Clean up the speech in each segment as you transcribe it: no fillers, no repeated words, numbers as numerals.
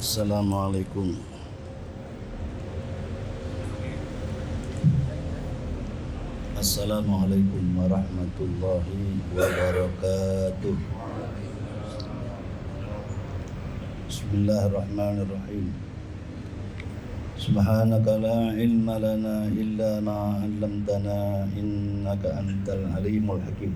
Assalamualaikum. Assalamualaikum warahmatullahi wabarakatuh. Bismillahirrahmanirrahim. Subhanaka la ilma lana illa ma 'allamtana innaka antal alimul hakim.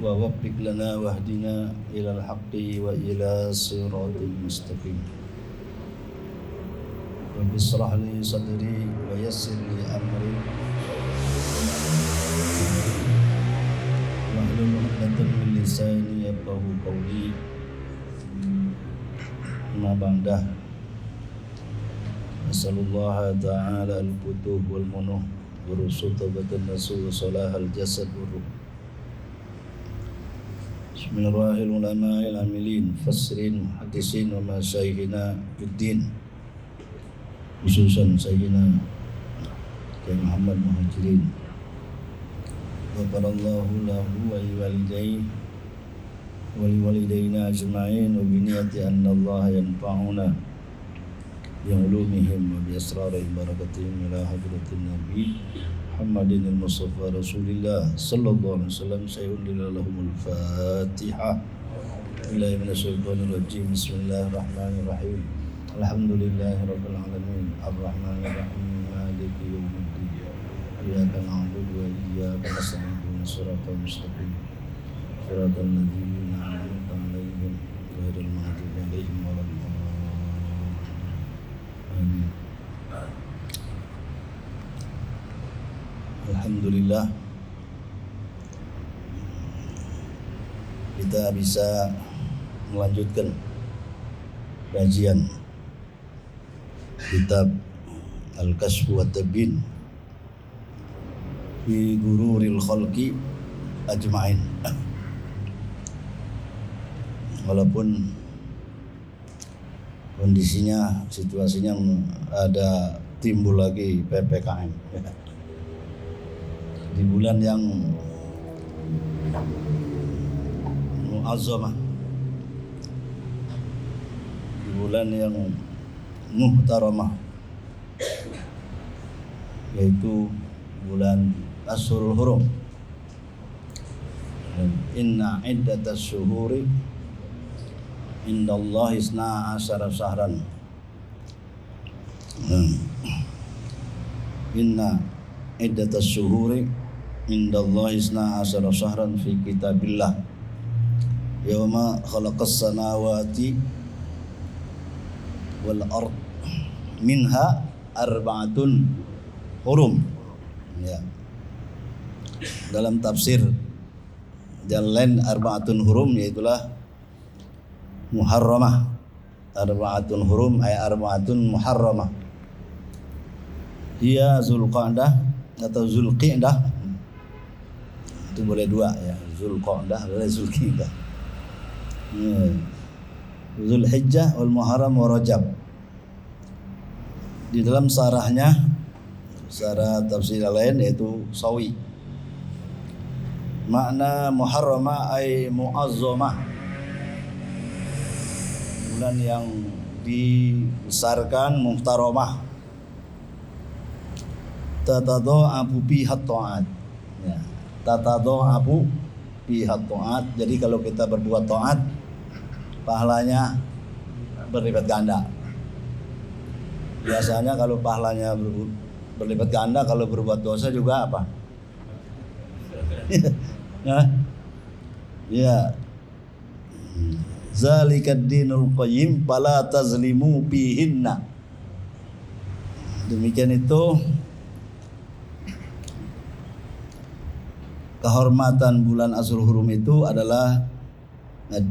Wa waffiq lana wahdina ilal haqqi wa ila siratil mustaqim. Rabbi shrah li sadri wa yassir li amri wahlul 'uqdatam min lisani yafqahu qawli. Amma ba'da. Nasallallahu ta'ala al-futuh wal munuh wa rusutubatan nasu wa salahal jasad wa ruh. Bismillahirrahmanirrahim. Ulama'il amilin fasrin hadisin wa masyayikhina fiddin, khususan Sayyidina Kiai Muhammad Muhajirin, ghafarallahu lahu wa liwalidayhi wa liwalidayna ajma'in wa biniyati anna Allah yanfa'una bi ulumihim wa bi asrarihim barakatihim ila hadratin nabi Muhammadin al-Mustafa Rasulillah sallallahu alaihi wasallam. Sayyidillahumul Fatihah. Billahi minasyaitonir rajim. Bismillahirrahmanirrahim. Alhamdulillahirabbil alamin. Arrahmanir rahim. Maliki yaumiddin. Iyyaka na'budu wa iyyaka nasta'in. Ihdinas siratal mustaqim. Siratal ladzina an'amta 'alaihim ghairil maghdubi 'alaihim waladdallin. Amin. Alhamdulillah, kita bisa melanjutkan kajian kitab Al-Kashf wa Tabyin fi Ghururil Khalqi Ajma'in. Walaupun kondisinya, situasinya ada timbul lagi PPKM di bulan yang mu'azzamah, di bulan yang muhtaramah, yaitu bulan Ashurul Hurum. Inna iddatas syuhuri indallahi isna asyara syahran. Inna iddatas syuhuri indallahi isna asyara syahran fi kitabillah yauma khalaqas samawati wal ard minha arba'atun hurum. Ya. Dalam tafsir yang lain arba'atun hurum, yaitulah muharramah. Arba'atun hurum ay arba'atun muharramah. Dia Zulqa'dah atau Zulqi'dah, itu boleh dua ya, Zulqa'dah boleh Zulqi'dah. Zulhijjah wal Muharram wa Rajab. Di dalam sarahnya, sarah tafsir lain yaitu Sawi, makna muharramah ay mu'azzamah, bulan yang dibesarkan, muhtaramah. Tatadha'abu bihat ta'at. Ya, tatadha'abu bihat ta'at. Jadi kalau kita berbuat taat, pahalanya berlipat ganda. Biasanya kalau pahalanya berlipat ganda, kalau berbuat dosa juga apa? Ya. Zalikad dinul qayyim fala tazlimu bihinna. Demikian itu kehormatan bulan Ashurul Hurum itu adalah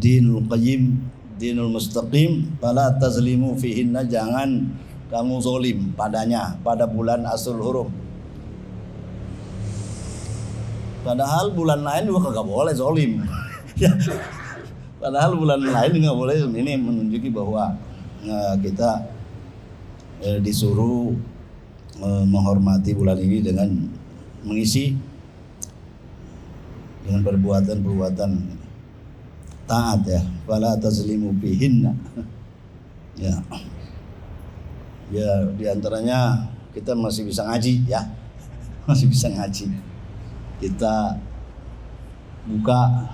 dinul qayyim, dinul mustaqim, fala tazlimu fihinna, jangan kamu zalim padanya, pada bulan Ashurul Hurum. Padahal bulan lain juga kagak boleh zalim. Padahal bulan lain nggak boleh. Ini menunjuki bahwa kita disuruh menghormati bulan ini dengan mengisi dengan perbuatan-perbuatan taat ya, fala tazlimu fihinna. Ya. Ya diantaranya kita masih bisa ngaji ya. Masih bisa ngaji. Kita buka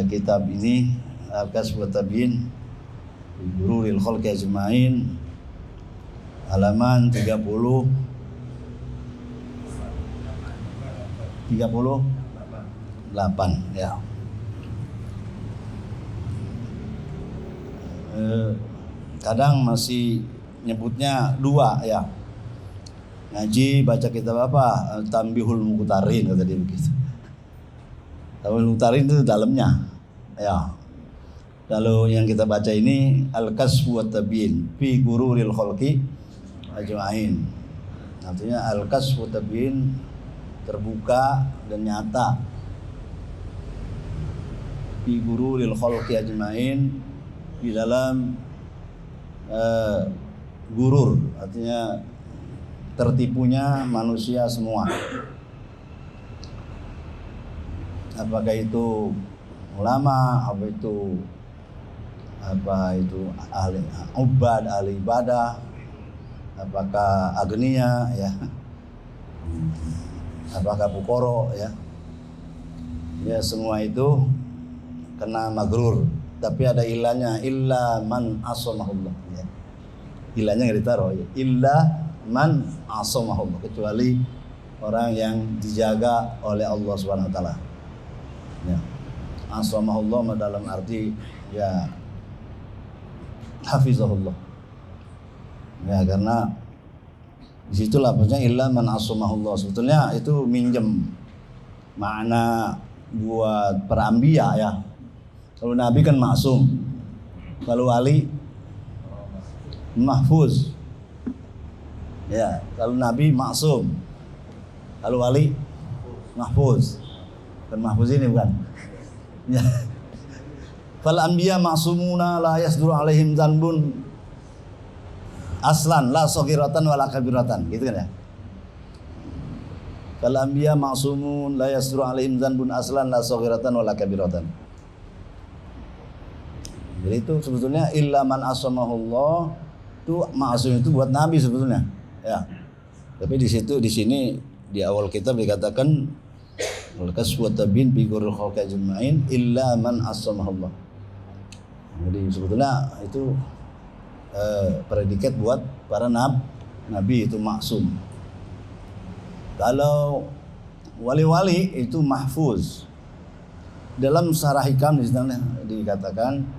kitab ini Al-Kasb wa Tabyin fi Ghururil Khalqi Ajma'in halaman 38 ya. Kadang masih nyebutnya dua ya, ngaji baca kitab apa, Tanbihul Muqtarin kata dia begitu. Tanbihul Muqtarin itu dalamnya ya. Kalau yang kita baca ini Al-Kasb wa Tabyin fi Ghururil Khalqi Ajma'in, artinya Al-Kasb wa Tabyin, terbuka dan nyata, fi Ghururil Khalqi Ajma'in, di dalam gurur, artinya tertipunya manusia semua. Apakah itu ulama, apa itu ahli ubad, ahli ibadah, apakah agnia ya, apakah fukoro ya, ya semua itu kena magrur. Tapi ada ilahnya, illa man asamahullah ya. Ilahnya nggak ditaruh ya. Illa man asamahullah, kecuali orang yang dijaga oleh Allah Subhanahu wa taala. Ya. Asamahullah dalam arti ya hafizahullah. Ya, karena disitulah maksudnya illa man asamahullah. Sebetulnya itu minjem makna buat para anbiya ya. Kalau Nabi kan maksum, kalau wali mahfuz. Ya, kalau Nabi maksum, kalau wali mahfuz. Kan mahfuz ini bukan? Ya. Fal anbiya ma'sumuna la yasduru alaihim dzanbun aslan la saghiratan wala kabiratan, gitu kan ya? Fal anbiya ma'sumun la yasduru alaihim dzanbun aslan la saghiratan wala kabiratan. Jadi itu sebetulnya illa man asamahullah itu maksum itu buat Nabi sebetulnya ya. Tapi di sini di awal kitab dikatakan Al-Kasb wa Tabyin fi Ghururil Khalqi Ajma'in illa man asamahullah. Jadi sebetulnya itu predikat buat para nabi itu maksum. Kalau wali-wali itu mahfuz. Dalam Syarah Hikam di sana dikatakan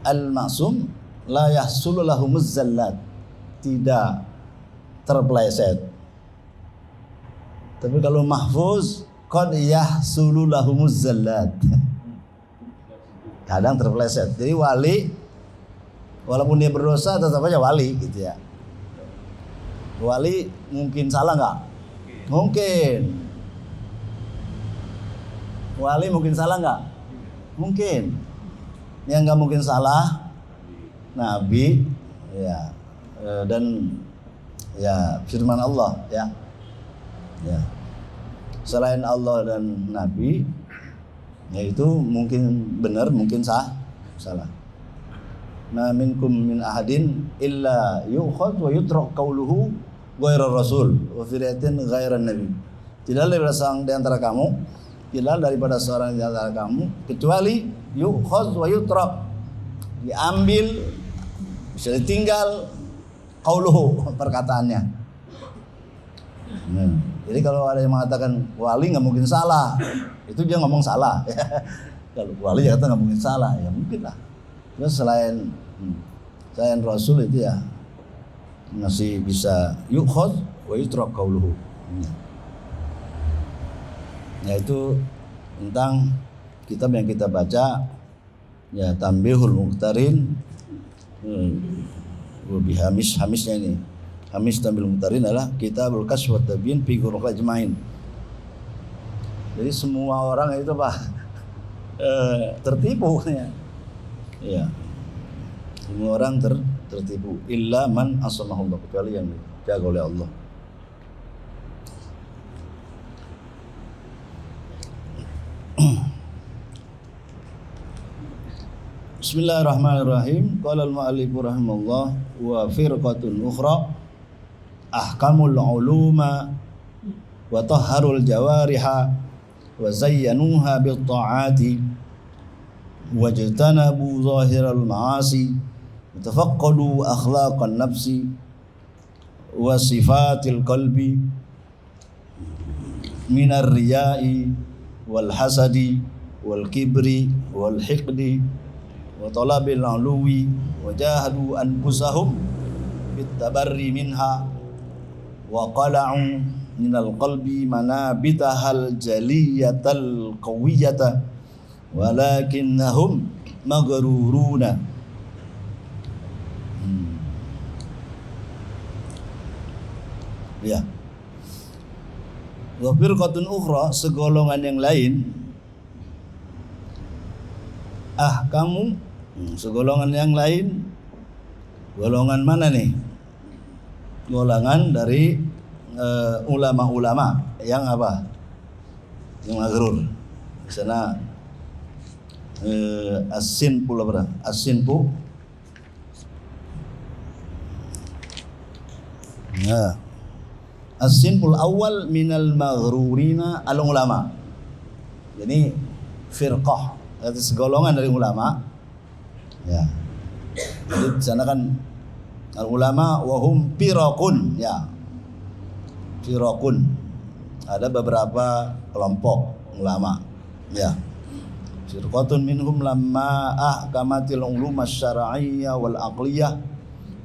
al-ma'sum la yahsulu lahumuz zallat, tidak terpeleset. Tapi kalau mahfuz qad yahsulu lahumuz zallat, kadang terpeleset. Jadi wali walaupun dia berdosa tetap aja wali gitu ya. Wali mungkin salah nggak? Mungkin. Wali mungkin salah nggak? Mungkin. Yang nggak mungkin salah Nabi ya, dan ya firman Allah ya. Ya. Selain Allah dan Nabi, yaitu mungkin benar, mungkin salah. Ma minkum min ahadin illa yu'khadh wa yutrak qawluhu ghairar rasul wa fi riwayatin ghairan nabi. Tidak daripada seorang di antara kamu kecuali yu'khadh wa yutrak, diambil, bisa ditinggal qauluhu, perkataannya. Jadi kalau ada yang mengatakan wali nggak mungkin salah, itu dia ngomong salah. Kalau wali ya kata nggak mungkin salah, ya mungkin lah. Terus selain Rasul itu ya masih bisa yukhadh wa yutrak qauluhu. Yaitu tentang kitab yang kita baca ya, Tanbihul Muqtarin hamisnya ini. Hamis Tanbihul Muqtarin adalah Kitabul Kasb wa Tabyin fi Ghururil Khalqi Ajma'in. Jadi semua orang itu tertipu ya. Ya. Semua orang tertipu illa man asamahullah, kecuali yang dijaga oleh Allah. Bismillahirrahmanirrahim. Qala al-mu'allif rahimahullah wa firqatun ukhra ahkamul uluma wa tahharul jawariha wa zayyanuha bil ta'ati wajtanabu zahiral ma'asi tafaqqadu akhlaqan nafsi wa sifatil qalbi minar riya'i wal hasadi wal kibri wal hiqdi wa talabil uluwi wa jahadu anfusahum bit tabarri minha wa qala'u minal qalbi manabitahal jaliyatal qawiyata walakinnahum maghruruna. Ya. Wa firqatun ukhra, segolongan yang lain, kamu segolongan yang lain, golongan mana nih? Golongan dari ulama-ulama yang apa? Yang maghrur. Di sana as-sinful apa? As-sinfu. Ya. As-sinful awal minal maghrurina al-ulama. Jadi firqah, itu segolongan dari ulama. Ya. Jadi di sana kan al-ulama wahum firaqun, ya. Firaqun. Ada beberapa kelompok ulama. Ya. Firqatun minhum lamma ahkamatil ulum asy-syar'iyyah wal aqliyah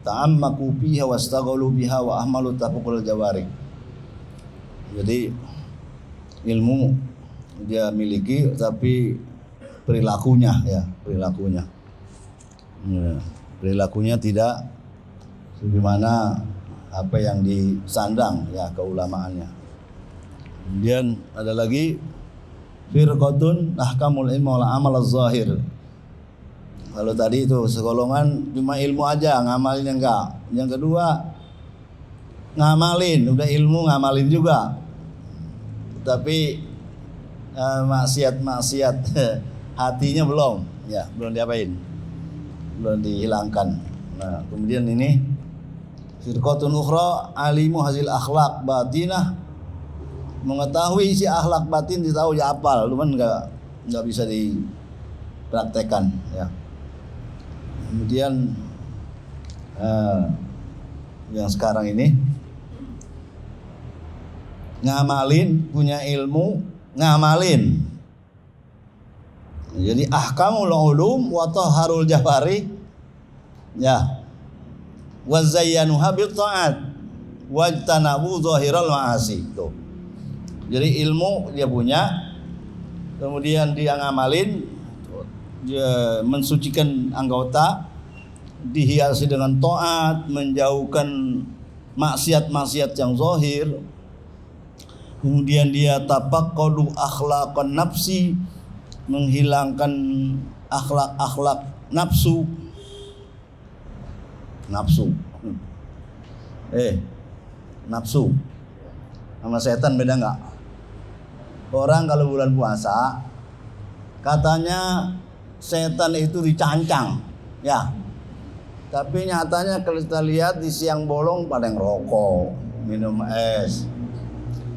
ta'ammaku fiha wastaghalu biha wa ahmalu tafaqqul jawari. Jadi ilmu dia miliki tapi perilakunya, ya, perilakunya. Ya, perilakunya tidak sebagaimana apa yang disandang, ya, keulamaannya. Kemudian ada lagi firqatun ahkamul ilmu wal amal az-zahir. Kalau tadi itu segolongan cuma ilmu aja, ngamalin enggak. Yang kedua ngamalin, udah ilmu ngamalin juga. Tapi maksiat hatinya belum, ya, belum diapain, belum dihilangkan. Nah, kemudian ini firqatun ukhra alimu hasil akhlak batinah, mengetahui isi akhlak batin, ditahu ya hafal, cuman enggak bisa dipraktekkan, ya. Kemudian yang sekarang ini ngamalin, punya ilmu, ngamalin. Jadi ahkamul ulum wa tahharul jawari, ya, wa zayyanuha bit ta'at wajtanabu zahiral ma'asi. Tuh. Jadi ilmu dia punya, kemudian dia ngamalin, dia mensucikan anggota, dihiasi dengan taat, menjauhkan maksiat-maksiat yang zahir. Kemudian dia tafaqqadu akhlaqan nafsi, menghilangkan akhlak-akhlak nafsu. Nafsu sama setan beda enggak? Orang kalau bulan puasa katanya setan itu dicancang, ya. Tapi nyatanya kalau kita lihat di siang bolong pada yang rokok, minum es.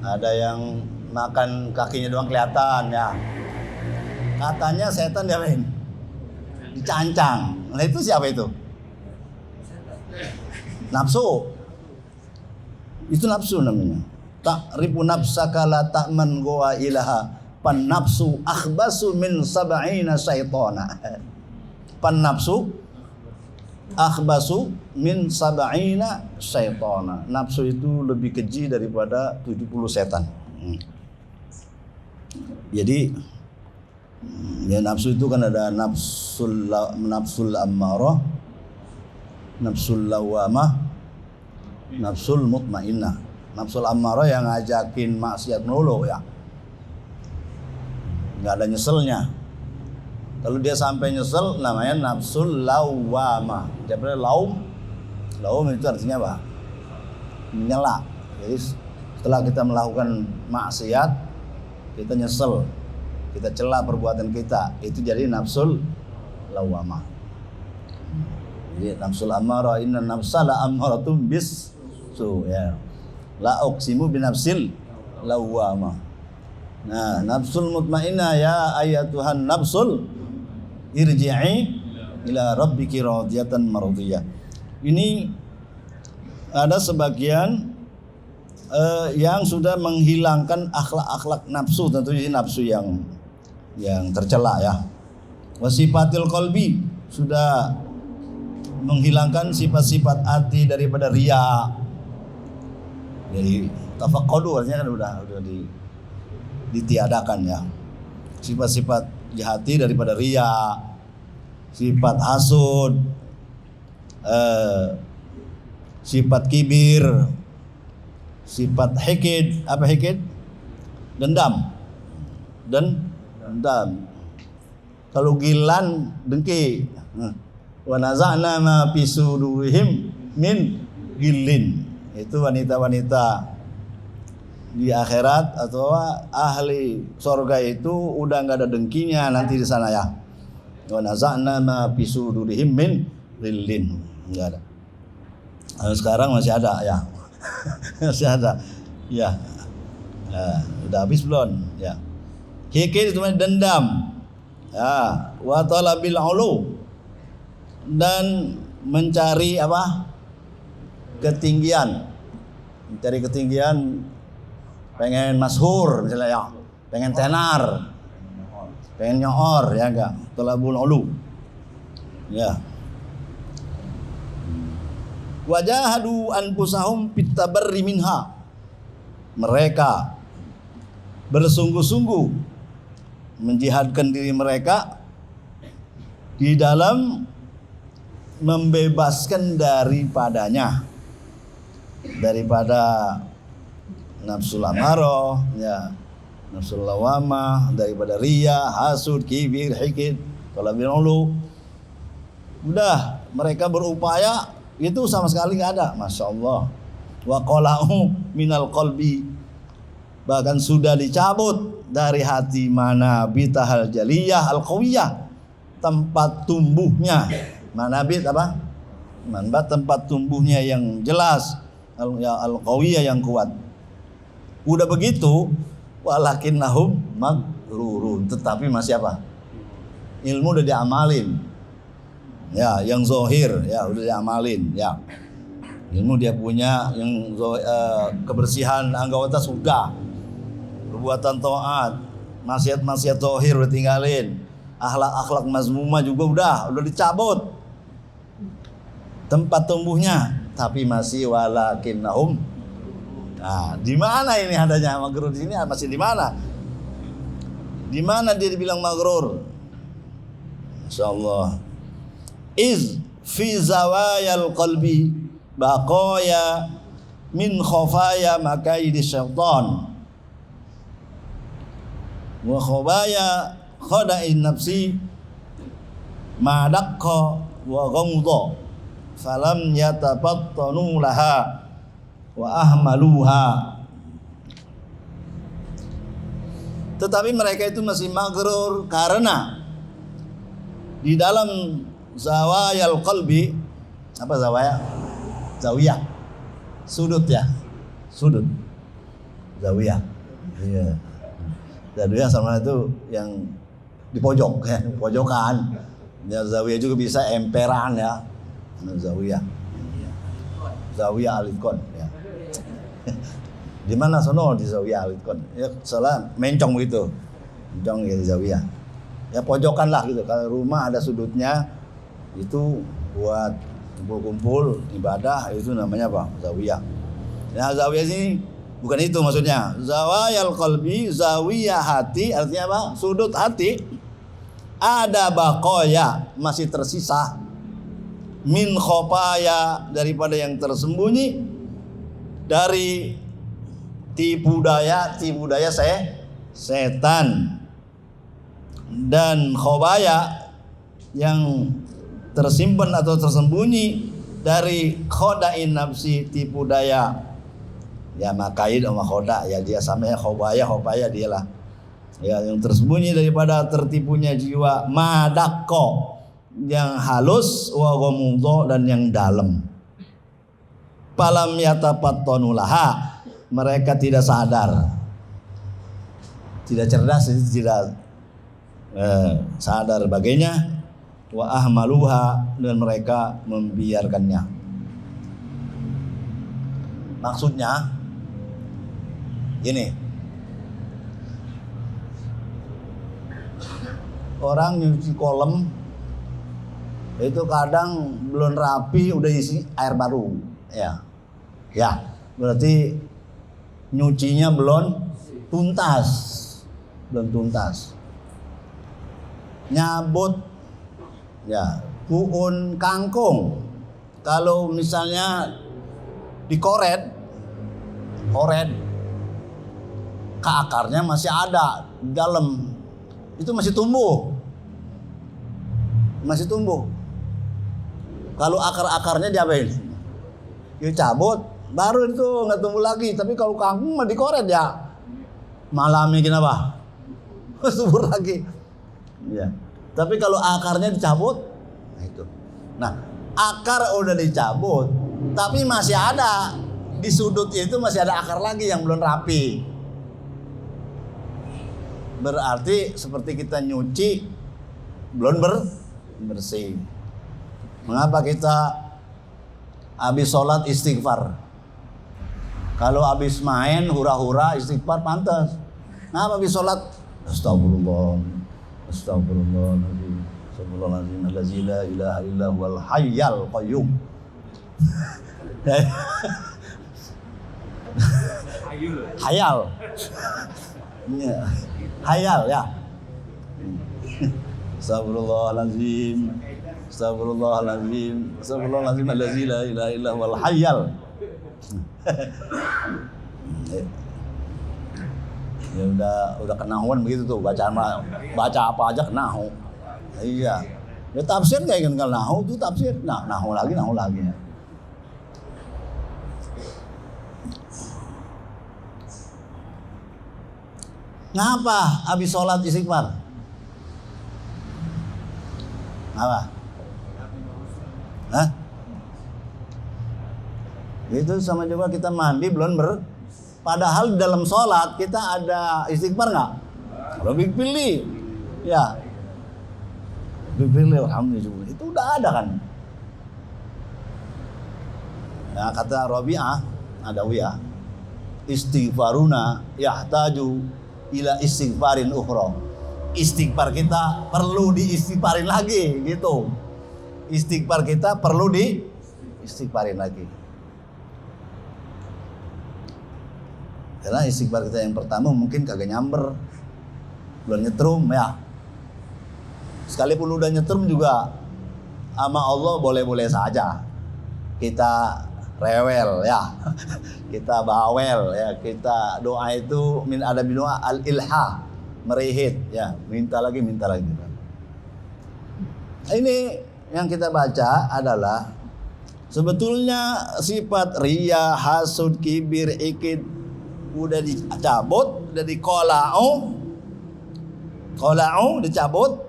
Ada yang makan kakinya doang kelihatan, ya. Katanya setan diapain? Dicancang. Nah itu siapa itu? Nafsu. Itu nafsu namanya. Ta'rifu nafsaka la ta'man goa ilaha. Pan nafsu akhbasu min sab'ina syaitana. Pan nafsu akhbasu min sab'ina syaitana. Nafsu itu lebih keji daripada 70 setan. Jadi ya, nafsu itu kan ada nafsul ammarah, nafsul lawamah, nafsul mutmainnah. Nafsul ammarah yang ngajakin maksiat melulu, ya, nggak ada nyeselnya. Kalau dia sampai nyesel namanya nafsul lawamah. Jadi laum itu artinya apa? Menyela. Jadi setelah kita melakukan maksiat, kita nyesel, kita cela perbuatan kita, itu jadi nafsul lawamah. Jadi nafsul amarah, inna nafsala amaratum bis ya. La uqsimu binafsil lawamah. Nah, nafsul mutmainnah, ya ayatuhan nafsul irji'i ila rabbiki radiyatan mardiyah. Ini ada sebagian yang sudah menghilangkan akhlak-akhlak nafsu, tentunya nafsu yang tercela ya. Wasifatil qalbi, sudah menghilangkan sifat-sifat hati daripada riya. Jadi tafaqqadu artinya kan udah ditiadakan ya. Sifat-sifat di hati daripada riya, sifat hasud, sifat kibir, sifat hikid. Apa hikid? Dendam. Dendam. Kalau gilan, dengki. Wa naza'na ma fi sudurihim min gillin. Itu wanita-wanita di akhirat atau ahli surga itu udah nggak ada dengkinya nanti di sana ya. Wa naza'na ma fi sudurihim min gillin. Enggak ada. Sekarang masih ada ya. Masih ada. Ya. Udah habis belum? Ya. Hikid itu dendam. Ya, wa talabil ulu, dan mencari apa? Ketinggian. Mencari ketinggian, pengen masyhur misalnya ya, pengen tenar, pengen nyoor ya enggak? Talabul ulu. Ya. Wajahadu anfusahum fitabarri minha. Mereka bersungguh-sungguh menjihadkan diri mereka di dalam membebaskan daripadanya, daripada nafsul amarah ya, nafsul lawamah, daripada riya, hasud, kibir, hikid, talabil ulu. Udah mereka berupaya, itu sama sekali nggak ada. Masya Allah. Wa qala'u minal qalbi, bahkan sudah dicabut dari hati mana bitahal jaliyah al qawiyah, tempat tumbuhnya. Manabit apa? Manbat, tempat tumbuhnya yang jelas, al qawiyah yang kuat. Udah begitu, walakinnahum maghrurun, tetapi masih apa? Ilmu udah diamalin. Ya, yang zahir ya udah diamalin ya. Ilmu dia punya, yang kebersihan anggota sudah, perbuatan taat, maksiat-maksiat zahir udah tinggalin, akhlak-akhlak mazmumah juga udah dicabut tempat tumbuhnya, tapi masih walakinnahum. Nah, di mana ini adanya maghrur di sini? Masih di mana? Di mana dia dibilang maghrur? Insyaallah. Iz fi zawayal qalbi baqaya min khafaya makaidi syaitan wa khobaya khada'in nafsi ma daqqa wa ghamdha falam yatabattanu laha wa ahmaluha. Tetapi mereka itu masih maghrur karena di dalam zawayal qalbi, apa zawaya? Zawiyah, sudut ya, sudut zawiyah. Iya. Zawiyah sama itu yang di pojok ya, pojokan. Ya, zawiyah juga bisa emperan ya. Zawiyah. Zawiyah Alitkon ya. Di mana sono di Zawiyah Alitkon? Ya salah mencong gitu. Mencong gitu zawiyah. Ya pojokan lah gitu. Kalau rumah ada sudutnya itu buat kumpul-kumpul ibadah, itu namanya apa? Zawiyah. Nah, zawiyah ini bukan itu maksudnya. Zawayal qalbi, zawiyah hati, artinya apa? Sudut hati. Ada baqaya, masih tersisa. Min khofaya, daripada yang tersembunyi dari tipu daya setan, dan khobaya yang tersimpan atau tersembunyi dari khodain nafsi, tipu daya ya, makaid sama khoda ya, dia sama ya khobaya dialah Ya, yang tersembunyi daripada tertipunya jiwa, madakko yang halus, wa ghamudho dan yang dalam. Falam yatafattanu laha, mereka tidak sadar, tidak cerdas, tidak sadar bagainya. Wa ahmaluha, dan mereka membiarkannya. Maksudnya gini, orang nyuci kolam itu kadang belum rapi udah isi air baru, ya berarti nyucinya belum tuntas. Nyabut ya puun kangkung, kalau misalnya dikoret ke akarnya masih ada di dalam, itu masih tumbuh. Kalau akar-akarnya diapain? Ya cabut, baru itu nggak tumbuh lagi. Tapi kalau kangkung mah dikoret ya, malamnya kenapa? Subur lagi. Ya. Tapi kalau akarnya dicabut, nah itu. Nah, akar udah dicabut, tapi masih ada di sudut itu, masih ada akar lagi yang belum rapi. Berarti seperti kita nyuci belum bersih. Mengapa kita habis sholat istighfar? Kalau habis main hura-hura istighfar pantas. Kenapa habis sholat? Astagfirullahaladzim, astagfirullahaladzim, la ilaha illa huwal hayyal qayyum. Hayal. Hayal ya. Astagfirullahaladzim, astagfirullahaladzim, astagfirullahaladzim, la ilaha illa huwal hayyal. Ya udah kenahuan begitu tuh, baca apa aja kenahu. Iya. Ya tafsir kayak kan nahu itu tafsir. Nah, nahu lagi. Ngapa habis sholat istighfar? Apa? Hah? Itu sama juga kita mandi belum padahal di dalam sholat kita ada istighfar nggak? Lebih pilih, ya. Lebih pilih, alhamdulillah. Itu udah ada kan? Nah, kata Rabi'ah Adawiyah, istighfaruna yahtaju ila istighfarin ukhra. Istighfar kita perlu diistighfarin lagi, gitu. Istighfar kita perlu diistighfarin lagi. Karena istighfar kita yang pertama mungkin kagak nyamber, belum nyetrum ya. Sekalipun udah nyetrum juga sama Allah boleh-boleh saja. Kita rewel ya, kita bawel ya, kita doa itu ada doa al-ilha, merihit ya, minta lagi. Ini yang kita baca adalah sebetulnya sifat riya, hasud, kibir, ikid udah dicabut, udah dikola'u dicabut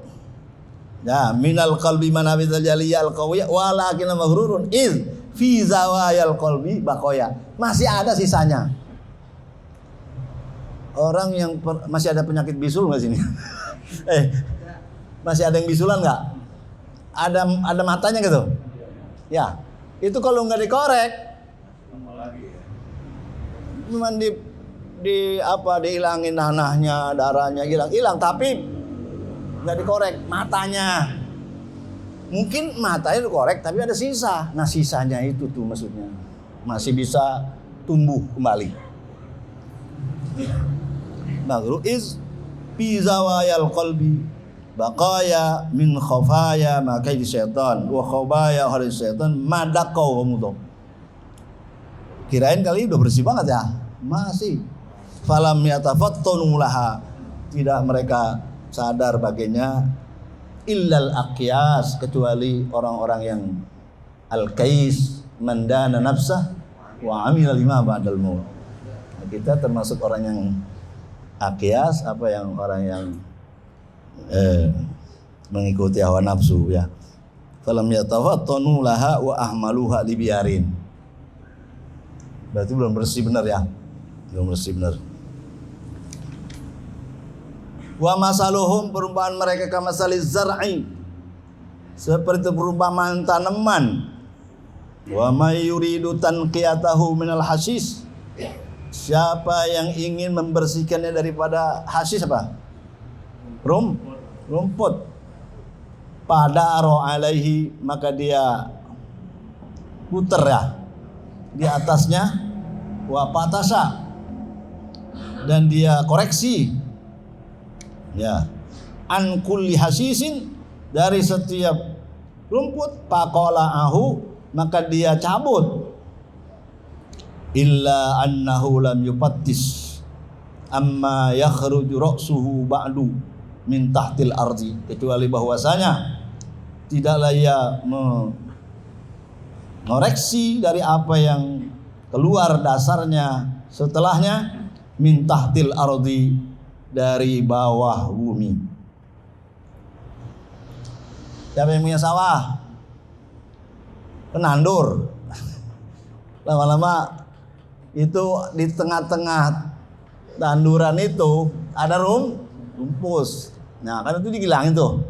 ya, minal qalbi manabizal jaliyal qawiyya walakin maghrurun iz fi zawayal qalbi baqoya, masih ada sisanya. Orang yang masih ada penyakit bisul nggak sini? Masih ada yang bisulan nggak? Ada matanya gitu ya, itu kalau nggak dikorek cuman dihilangin nanahnya, darahnya hilang, tapi nggak dikorek matanya. Mungkin matanya dikorek tapi ada sisa. Nah, sisanya itu tuh maksudnya masih bisa tumbuh kembali. Maghrur is fi zawayal qalbi baqaya min khafaya ma kaidi syaitan wa khabaya haris syaitan madaqau mudho. Kirain kali udah bersih banget ya, masih. Falam yatafattanu laha, tidak mereka sadar baginya, illal aqyas, kecuali orang-orang yang al-qais, mandana nafsah wa amila lima ba'dal maut. Kita termasuk orang yang Aqias apa yang orang yang mengikuti hawa nafsu ya. Falam yatafattanu laha wa ahmaluha libiarin. Berarti belum bersih benar ya. Belum bersih benar. Wa masaluhum, perumpamaan mereka kamasaliz zar'i, seperti perumpamaan tanaman. Wa may yuridu tanqiyatahu minal hasis, siapa yang ingin membersihkannya daripada hasis apa? Rumput. Pada aro alaihi, maka dia puter ya di atasnya, wa patasa, dan dia koreksi ya, an kulli hasisin, dari setiap rumput, faqala'ahu, maka dia cabut, illa annahu lam yufattis amma yakhruju ra'suhu ba'du min tahtil ardi, kecuali bahwasanya tidaklah ia mengoreksi dari apa yang keluar dasarnya setelahnya, min tahtil ardi, dari bawah bumi. Siapa yang punya sawah? Penandur. Lama-lama itu di tengah-tengah tanduran itu ada rumpus. Nah, kan itu dihilangin tuh.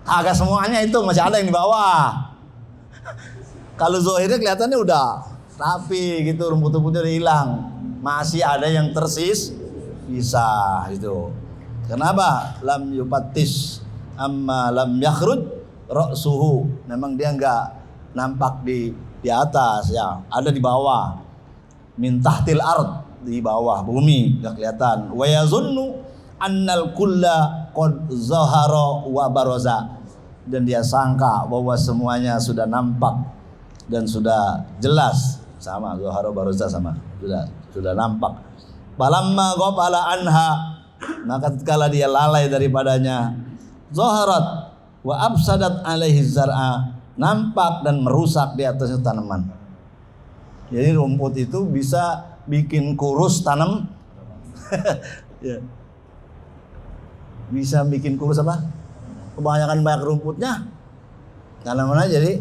Agak semuanya itu masih ada yang di bawah. Kalau zahirnya kelihatannya udah rapi gitu, rumput-rumputnya udah hilang. Masih ada yang bisa gitu. Kenapa? Lam yufattis amma lam yakhruj ra'suhu. Memang dia enggak nampak di atas ya, ada di bawah. Min tahtil ard, di bawah bumi enggak kelihatan. Wa yazunnu annal kulla qad zahara wa baraza, dan dia sangka bahwa semuanya sudah nampak dan sudah jelas, sama zahara baraza, sama sudah nampak. Falamma ghafala anha, maka tatkala dia lalai daripadanya, zaharat wa afsadat alaihi zar'a, nampak dan merusak di atasnya tanaman. Jadi rumput itu bisa bikin kurus tanam. Ya. Bisa bikin kurus apa? Kebanyakan banyak rumputnya, tanamannya jadi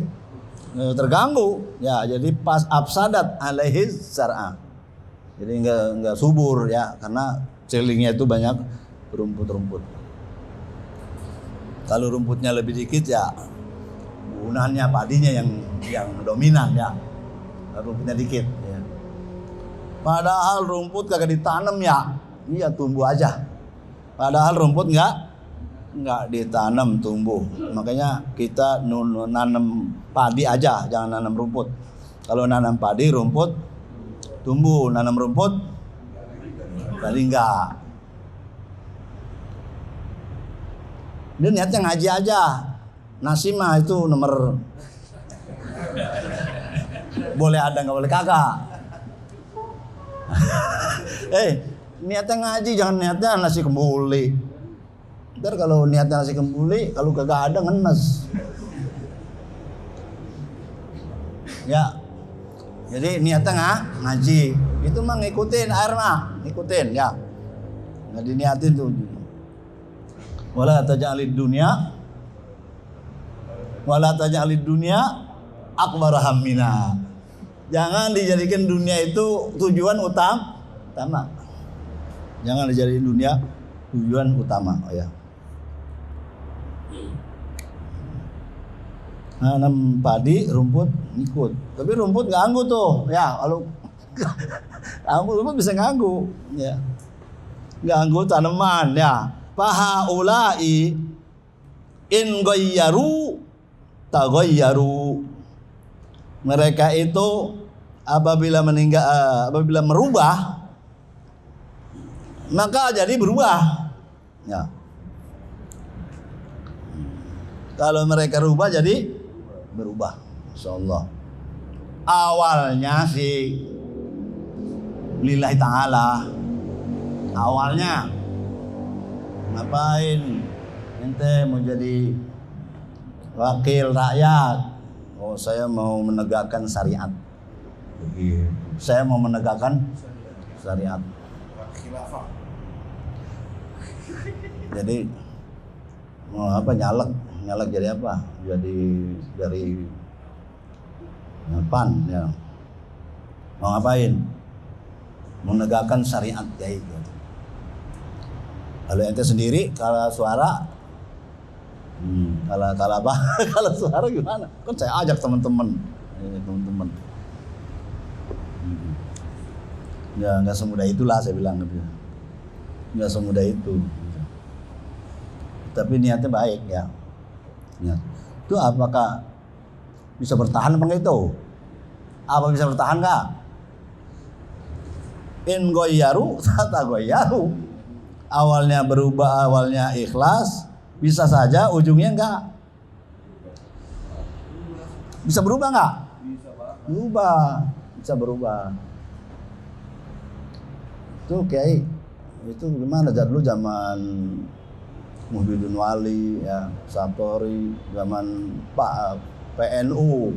terganggu. Ya, jadi pas afsadat alaihi zar'a. Jadi enggak subur ya, karena celingnya itu banyak rumput-rumput. Kalau rumputnya lebih dikit ya gunanya padinya yang dominan ya. Rumputnya dikit ya. Padahal rumput kagak ditanam ya. Iya, tumbuh aja. Padahal rumput enggak ditanam, tumbuh. Makanya kita nanam padi aja, jangan nanam rumput. Kalau nanam padi, rumput tumbuh, nanam rumput tadi enggak. Dia niatnya ngaji aja. Nasi mah itu nomor boleh ada enggak boleh kagak. Niatnya ngaji, jangan niatnya nasi kembuli. Ntar kalau niatnya nasi kembuli, kalau kagak ada ngenes. Ya. Jadi niatnya ngaji. Itu mah ngikutin air mah, ngikutin ya. Enggak diniatin tuh. Wala taj'alid dunya akbar hammina. Jangan dijadikan dunia itu tujuan utama. Jangan dijadikan dunia tujuan utama. Oh ya. Nanam padi, rumput ikut. Tapi rumput ganggu tuh. Ya, kalau rumput bisa ganggu ya. Ganggu tanaman ya. Fahaulai in ghayyaru taghayyaru. Mereka itu apabila merubah, maka jadi berubah. Ya. Kalau mereka rubah jadi berubah. Insyaallah. Awalnya sih lillahi ta'ala. Awalnya ngapain ente mau jadi wakil rakyat? Oh, saya mau menegakkan syariat. Saya mau menegakkan syariat. Jadi mau apa, nyalek jadi apa? Jadi dari PAN ya. Mau ngapain? Menegakkan syariat ya itu. Kalau ente sendiri kalau suara kalau apa? Kalau suara gimana? Kan saya ajak teman-teman. Ya nggak semudah itulah saya bilang, nggak semudah itu. Tapi niatnya baik ya. Itu apakah bisa bertahan apa enggak itu? Apa bisa bertahan enggak? In goyaru tata goyaru. Awalnya berubah, awalnya ikhlas, bisa saja ujungnya enggak. Bisa berubah enggak? Bisa berubah. Itu Kiai, itu gimana dulu zaman Muhyiddin Wali ya, Satori, zaman Pak PNU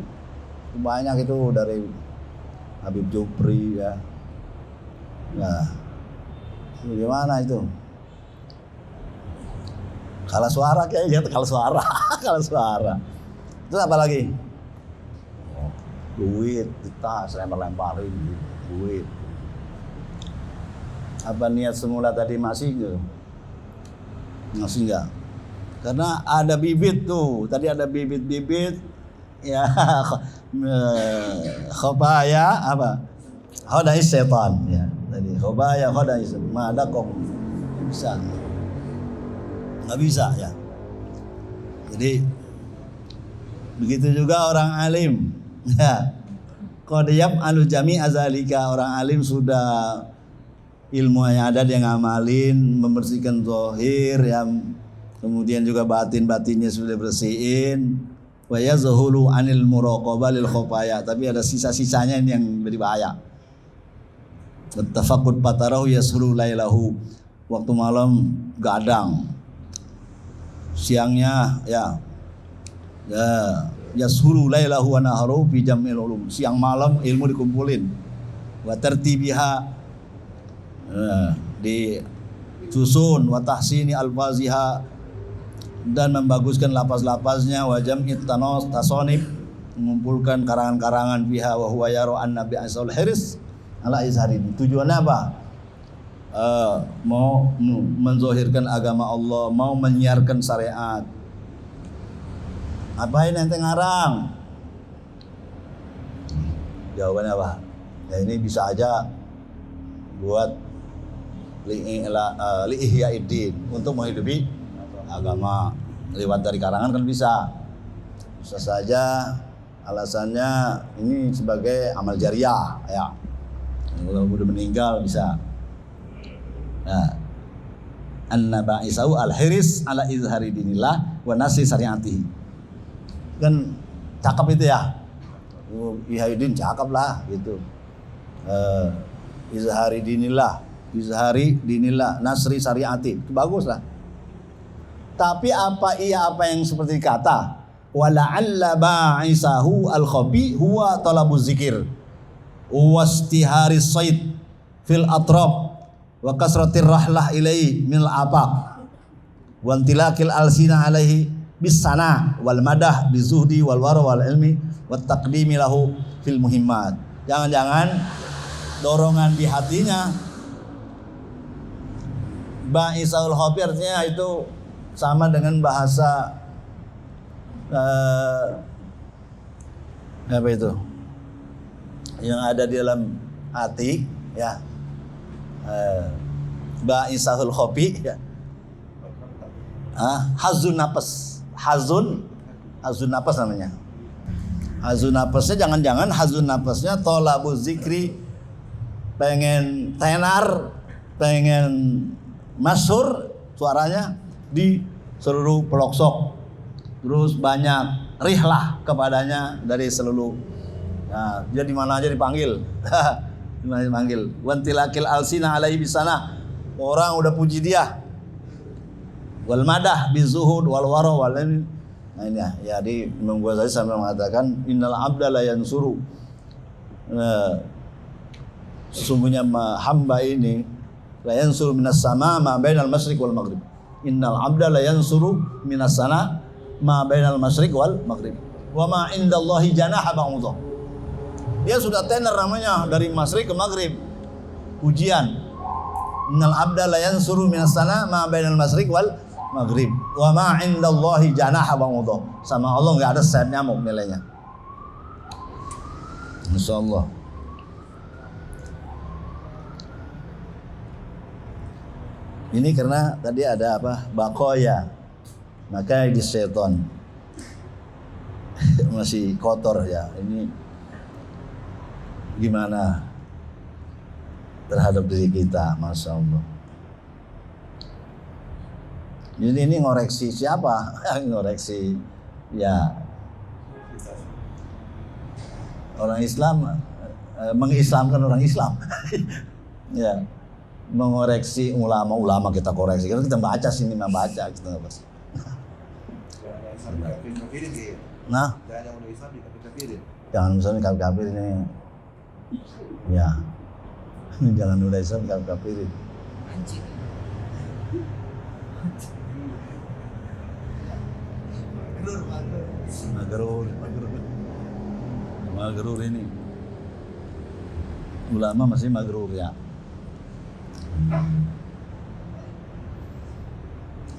banyak itu dari Habib Jupri ya. Nah, itu gimana itu? Kalah suara kayaknya, kalah suara. Itu apa lagi? Duit, kita lempar-lemparin duit. Apa niat semula tadi masih gitu? Masih enggak? Karena ada bibit tuh, tadi ada bibit-bibit ya, khobaya apa? Khodais setan ya. Tadi khobaya khodais, madakom bisa, nggak bisa ya. Jadi begitu juga orang alim ya. Qadiyab alu jami azalika, orang alim sudah ilmu yang ada dia ngamalin, membersihkan zahir ya, kemudian juga batin-batinnya sudah bersihin. Wa yazhulu anil muraqabah lil khofaya, tapi ada sisa-sisanya ini yang berbahaya. Tafaqud patarahu yashulu lailahu, waktu malam gadang, siangnya ya yashulu lailahu wa naharu fi jam'il ulum, siang malam ilmu dikumpulin. Wa tartibiha, disusun, wa tahsini alfaziha, dan membaguskan lapas-lapasnya, wa jam'it tasonib, mengumpulkan karangan-karangan biha, wa huwa yara an-nabi asal hiris ala izharin. Tujuannya apa? Mau menzohirkan agama Allah, mau menyiarkan syariat. Apain ente ngarang? Jawabannya apa? Ya ini bisa aja buat li'ihyaiddin, untuk menghidupi agama. Lewat dari karangan kan bisa saja alasannya ini sebagai amal jariah ya, kalau udah meninggal bisa. Nah, an-naba'isau al-hiris ala izhari dinillah wa nasi syariati, kan cakep itu ya. Ihyaidin cakep lah gitu. Izhari dinillah, nasri syariati, itu bagus lah. Tapi apa yang seperti kata wala'alla ba'isahu al-khabi huwa talabuz zikir wastihari said fil atrab wa kasratir rahlah ilaihi minal afaq wa intilaqil alsina alaihi bisana wal madah bizuhdi wal wara wal ilmi wat taqdimi lahu fil muhimmat. Jangan-jangan dorongan di hatinya ba'isaul khabi artinya itu sama dengan bahasa apa itu yang ada di dalam hati ya, ba'isahul khofi ya, hazun nafas, hazun nafas namanya. Hazun nafasnya jangan-jangan hazun nafasnya tolabuz zikri, pengen tenar, pengen masyhur suaranya di seluruh pelosok, terus banyak rihlah kepadanya dari seluruh. Nah, dia di mana aja dipanggil. Di mana dipanggil. Wantilakil alsina alaihi bisana. Orang udah puji dia. Wal madah bizuhud wal wara wal ilmi. Nah ini ya, di Imam Ghazali sampai mengatakan innal abda la yansuru. Sesungguhnya hamba ini la yansuru minas sama ma bainal masyriq wal maghrib. Innal 'abda la yansuru minas sana ma bainal masyriq wal maghrib. Wa ma indallahi janaha ba'udah. Dia sudah tenar namanya dari masyriq ke maghrib. Ujian. Innal 'abda la yansuru minas sana ma bainal masyriq wal maghrib. Wa ma indallahi janaha ba'udah. Sama Allah enggak ada sayap nyamuk nilainya. Insyaallah. Ini karena tadi ada apa? Bakoya. Maka di setan masih kotor ya. Ini gimana terhadap diri kita, Masya Allah. Jadi ini ngoreksi siapa? Ngoreksi ya orang Islam, mengislamkan orang Islam. Ya. Mengoreksi ulama-ulama kita koreksi. Karena kita baca sini membaca kita nggak pasti. Nah, jangan misalnya kafir ini, ya, jangan udah Islam kafirin. Magrur ini, ulama masih magrur ya.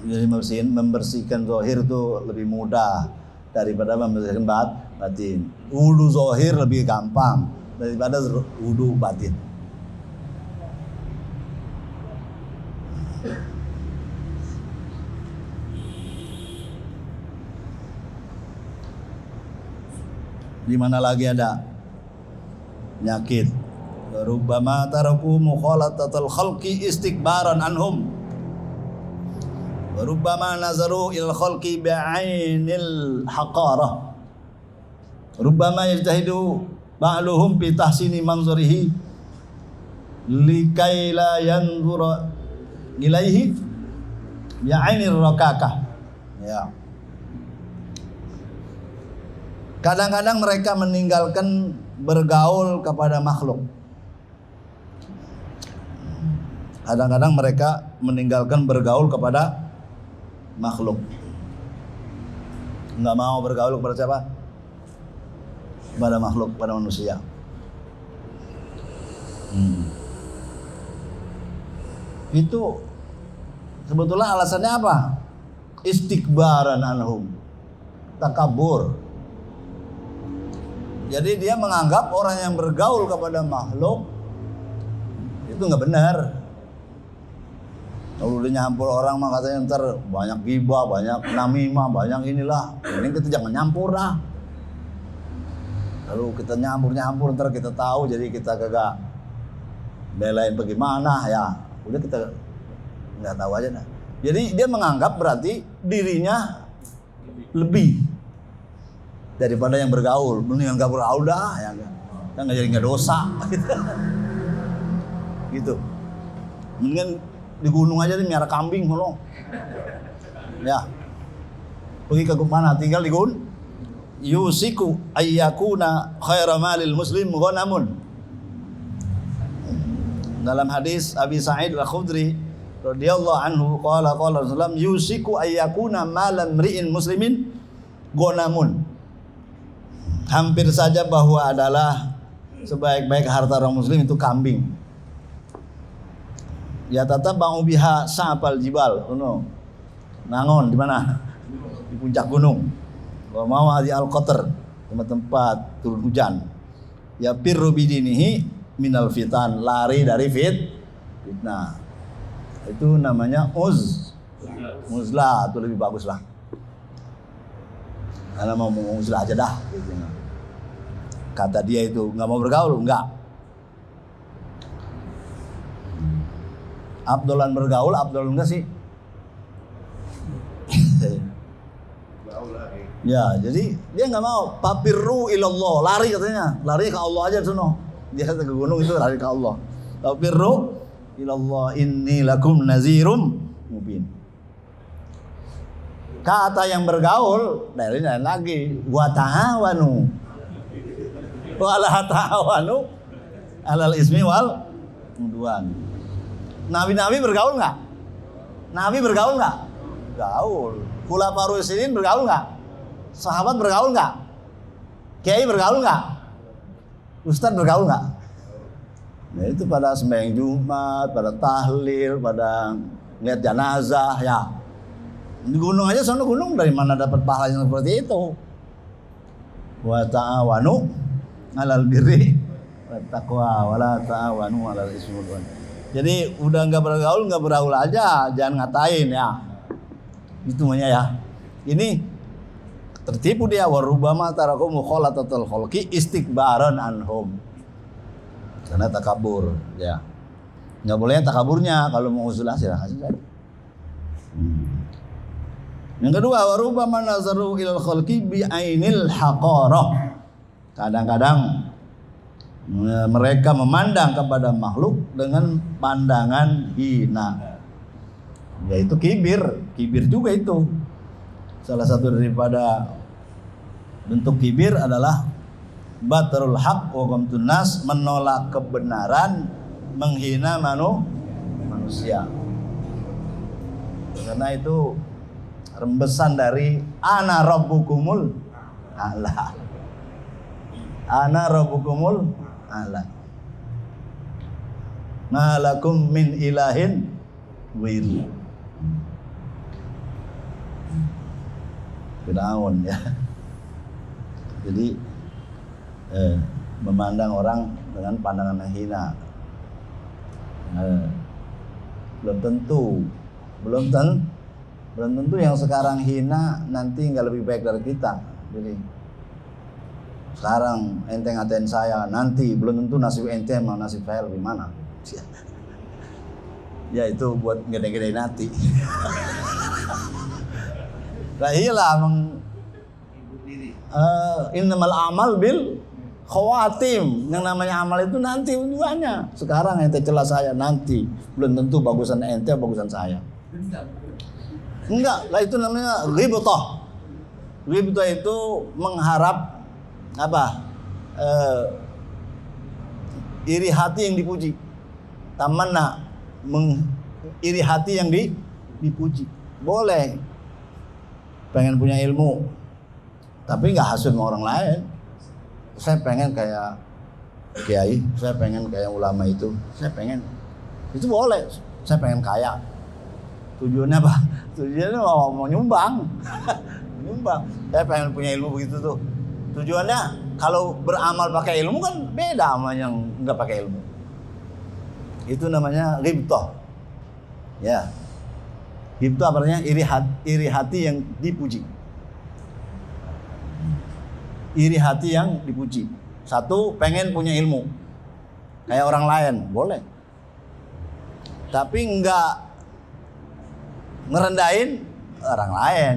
Jadi membersihkan zahir itu lebih mudah daripada membersihkan batin. Wudu zahir lebih gampang daripada wudu batin. Di mana lagi ada penyakit? Rubbama taraku mukhalatatal khalqi istikbaran anhum. Rubbama nazaru il khalqi bi'ainil haqarah. Rubbama yajtahidu ba'luhum fi tahsini manzurihi likai la yanzura ilaihi bi'ainir rakakah. Ya. Kadang-kadang mereka meninggalkan bergaul kepada makhluk. Kadang-kadang mereka meninggalkan bergaul kepada makhluk. Enggak mau bergaul kepada siapa? Kepada makhluk, kepada manusia. Itu sebetulnya alasannya apa? Istikbaran anhum. Takabur. Jadi dia menganggap orang yang bergaul kepada makhluk itu enggak benar. Kalau udah nyampur orang mah katanya ntar banyak ghibah, banyak namimah, banyak inilah. Ini kita jangan nyampur lah. Lalu kita nyampur ntar kita tahu jadi kita kagak belain bagaimana ya. Udah kita nggak tahu aja nah. Jadi dia menganggap berarti dirinya lebih daripada yang bergaul. Mendingan gak bergaul dah ya. Kan nggak jadi nggak dosa. Gitu. Mendingan di gunung aja nih miara kambing loh. Ya. Pergi ke mana? Tinggal di gunung. Yusiku ayyakuna khaira malil muslim ghanamun. Dalam hadis Abi Sa'id Al-Khudri radhiyallahu anhu qala Rasulullah yusiku ayyakuna malam mri'in muslimin ghanamun. Hampir saja bahwa adalah sebaik-baik harta orang muslim itu kambing. Ya tetap bang biha sa'apal jibal, nangon di mana? Di puncak gunung. Wa mau di al-qatr, tempat turun hujan. Ya pirru bidinihi minal fitan, lari dari fitnah. Itu namanya uzlah, itu lebih bagus lah. Karena mau uzlah aja dah. Gitu. Kata dia itu nggak mau bergaul, enggak. Abdolan bergaul, Abdul enggak sih? Ya, jadi dia nggak mau. Papirru ilallah, lari katanya, lari ke Allah aja sono. Dia ke gunung itu lari ke Allah. Papirru ilallah, inni lakum nazirum mubin. Kata yang bergaul, dari lain lagi, wa ta'awanu, wa la ta'awanu alal ismi wal udwan. Nabi-nabi bergaul nggak? Nabi bergaul nggak? Gaul. Khulafaur Rasyidin bergaul nggak? Sahabat bergaul nggak? Kiai bergaul nggak? Ustadz bergaul nggak? Nah itu pada sembahyang Jumat, pada tahlil, pada lihat jenazah ya. Di gunung aja, sono gunung dari mana dapat pahala yang seperti itu? Wa ta'awanu 'alal birri wat taqwa wa la ta'awanu 'alal ismi wal 'udwan. Jadi udah nggak bergaul aja, jangan ngatain ya. Itu namanya ya. Ini tertipu dia, warubama tarakum mukhalatatul khalqi istikbaran anhum. Karena takabur ya. Nggak boleh takaburnya, kalau mau usulah silahkan saja. Yang kedua, warubama nazaru ilal khalqi bi ainil haqarah. Kadang-kadang mereka memandang kepada makhluk dengan pandangan hina. Yaitu kibir juga itu. Salah satu daripada bentuk kibir adalah batrul haq wa ghamtun nas, menolak kebenaran, menghina manusia. Karena itu rembesan dari ana rabbukumul a'la. Ana rabbukumul a'la. Ma lakum min ilahin ghairi. Firaun ya. Jadi memandang orang dengan pandangan yang hina. Belum tentu yang sekarang hina nanti nggak lebih baik dari kita. Jadi sekarang ente ngatain saya, nanti belum tentu nasib ente sama nasib saya lebih mana. Ya itu buat gede-gedein hati. Nah iyalah innamal amal bil khawatim. Yang namanya amal itu nanti ujungnya. Sekarang ente celah saya, nanti belum tentu bagusan ente bagusan saya. Enggak, lah itu namanya ghibthah. Ghibthah itu mengharap apa? Iri hati yang dipuji. Tamanna, iri hati yang dipuji. Boleh. Pengen punya ilmu, tapi nggak hasud sama orang lain. Saya pengen kayak kiai, saya pengen kayak ulama itu, saya pengen. Itu boleh. Saya pengen kaya. Tujuannya apa? Tujuannya mau nyumbang. Nyumbang. Saya pengen punya ilmu begitu tuh. Tujuannya kalau beramal pakai ilmu kan beda sama yang nggak pakai ilmu. Itu namanya ghibthah. Ya. Ghibthah artinya iri hati yang dipuji. Iri hati yang dipuji. Satu, pengen punya ilmu kayak orang lain, boleh. Tapi enggak ngerendahin orang lain.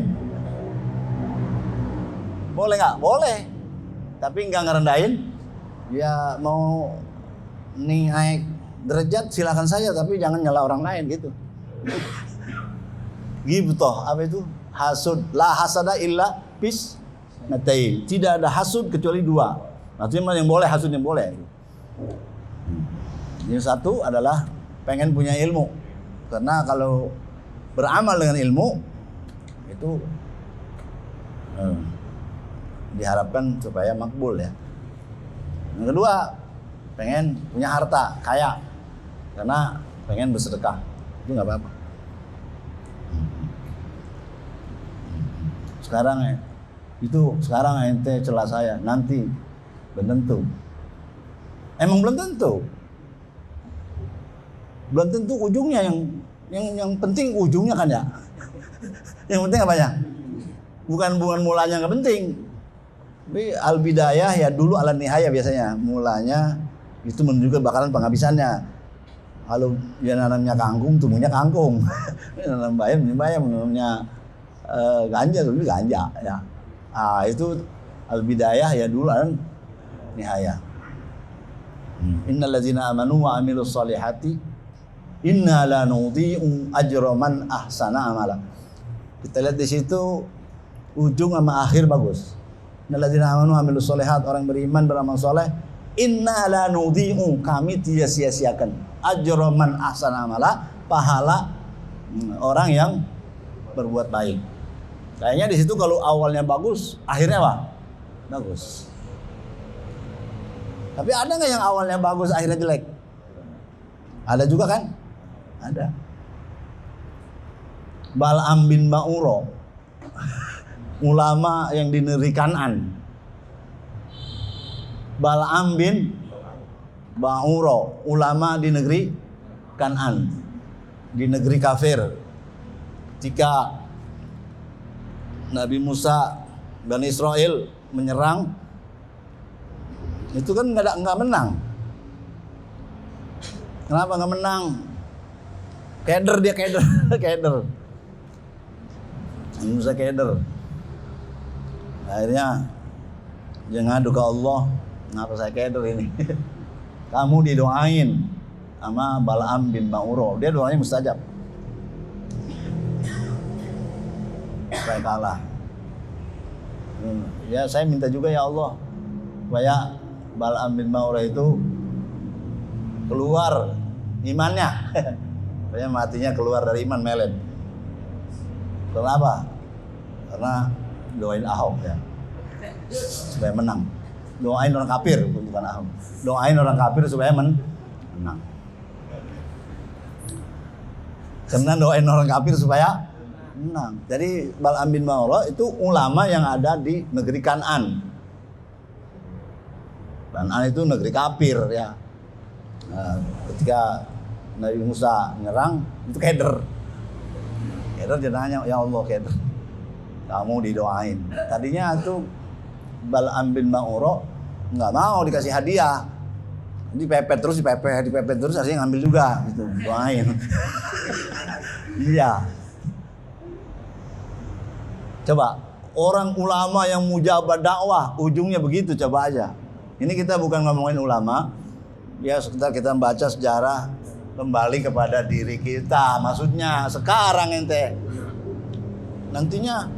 Boleh nggak? Boleh. Tapi enggak ngerendahin. Ya mau naik derajat silakan saja, tapi jangan nyala orang lain gitu. Ghibthah apa itu? Hasud. La hasada illa bis natain. Tidak ada hasud kecuali dua. Artinya yang boleh, hasud yang boleh. Yang satu adalah pengen punya ilmu. Karena kalau beramal dengan ilmu itu diharapkan supaya makbul ya. Yang kedua, pengen punya harta, kaya. Karena pengen bersedekah. Itu enggak apa-apa. Sekarang ente celah saya, nanti belum tentu. Emang belum tentu. Belum tentu ujungnya yang penting ujungnya kan ya. Yang penting apanya? Bukan mulanya nggak penting. Tapi al bidayah ya dulu ala nihaya biasanya. Mulanya itu menunjukkan bakalan penghabisannya. Kalau dia nanamnya kangkung, tumbuhnya kangkung. Nanam bayam, nanamnya ganja, dulu ganja ya. Itu al bidayah ya dulu ala nihaya. Innal ladzina amanu wa amilus solihati inna la nudhi'u ajra man ahsana amala. Kita lihat di situ ujung sama akhir bagus. Innal ladzina amanu wa amilus solihat, orang beriman beramal soleh Inna la nudhi'u, kami tidak sia-siakan ajra man ahsana amala, pahala orang yang berbuat baik. Kayaknya di situ kalau awalnya bagus, akhirnya apa? Bagus. Tapi ada nggak yang awalnya bagus, akhirnya jelek? Ada juga kan? Ada. Bal'am bin Ba'ura, ulama yang di negeri Kan'an. Bal'am bin Ba'ura, ulama di negeri Kan'an, di negeri kafir. Ketika Nabi Musa dan Israel menyerang, itu kan nggak menang. Kenapa nggak menang? Keder dia, keder. Musa keder. Akhirnya dia ngadu ke Allah, kenapa saya keder ini? Kamu didoain sama Bal'am bin Ba'ura, dia doanya mustajab. Saya kalah. Ya saya minta juga ya Allah supaya Bal'am bin Ba'ura itu keluar imannya. Supaya matinya keluar dari iman, melet. Kenapa? Karena doain Ahok ya, supaya menang. Doain orang kafir, bukan Ahok. Doain orang kafir supaya menang. Karena doain orang kafir supaya menang. Jadi Bal'am bin Ba'ura itu ulama yang ada di negeri Kan'an. Kan'an itu negeri kafir ya. Nah, ketika Nabi Musa nyerang, itu keder. Keder dia nanya, ya Allah keder, kamu didoain. Tadinya itu Bal'am bin Ba'ura nggak mau dikasih hadiah, dipepet terus, akhirnya ngambil juga, gitu, doain. Iya. Coba orang ulama yang mujabah dakwah ujungnya begitu, coba aja. Ini kita bukan ngomongin ulama, ya sekitar kita baca sejarah, kembali kepada diri kita. Maksudnya sekarang ente, nantinya.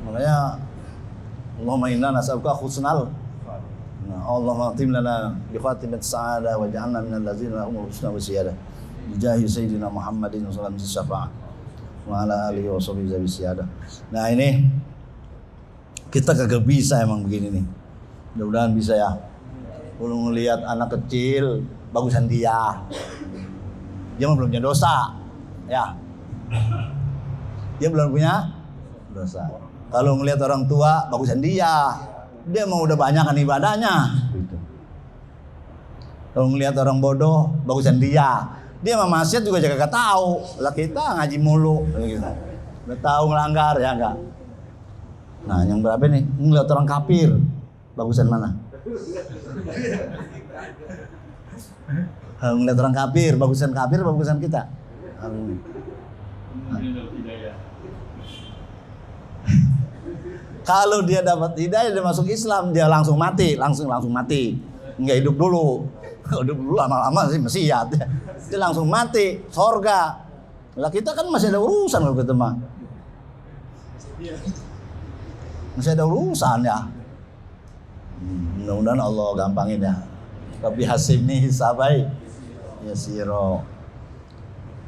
Makanya Allahumma inna nas'aluka husnal. Allahumma atim lana bi khatimat sa'adah wa ja'alna minal ladzina lahum husna wa siyadah. Bi jahi sayyidina Muhammadin sallallahu alaihi wasallam wa ala alihi wa sahbihi siyadah. Nah ini kita kagak bisa emang begini nih. Mudah-mudahan bisa ya. Kalau ngelihat anak kecil, bagusan dia mah belum punya dosa ya, dia belum punya dosa. Kalau ngelihat orang tua, bagusan dia mah udah banyak kan ibadahnya gitu. Kalau ngelihat orang bodoh, bagusan dia mah maksiat juga jaga gak tahu. Lah kita ngaji mulu gitu, udah tahu ngelanggar ya enggak. Nah yang berapa nih, ngelihat orang kafir, bagusan mana? Ngeliat orang kafir, bagusan kita. Kalau dia dapat hidayah, dia masuk Islam, dia langsung mati, langsung mati. Nggak hidup dulu. Kalau hidup dulu lama-lama sih maksiat. Dia langsung mati, sorga. Lah kita kan masih ada urusan kalau kita mah. Masih ada urusan ya. Mudah-mudahan Allah gampangin ya. Tapi hasibni hisabai yasiro.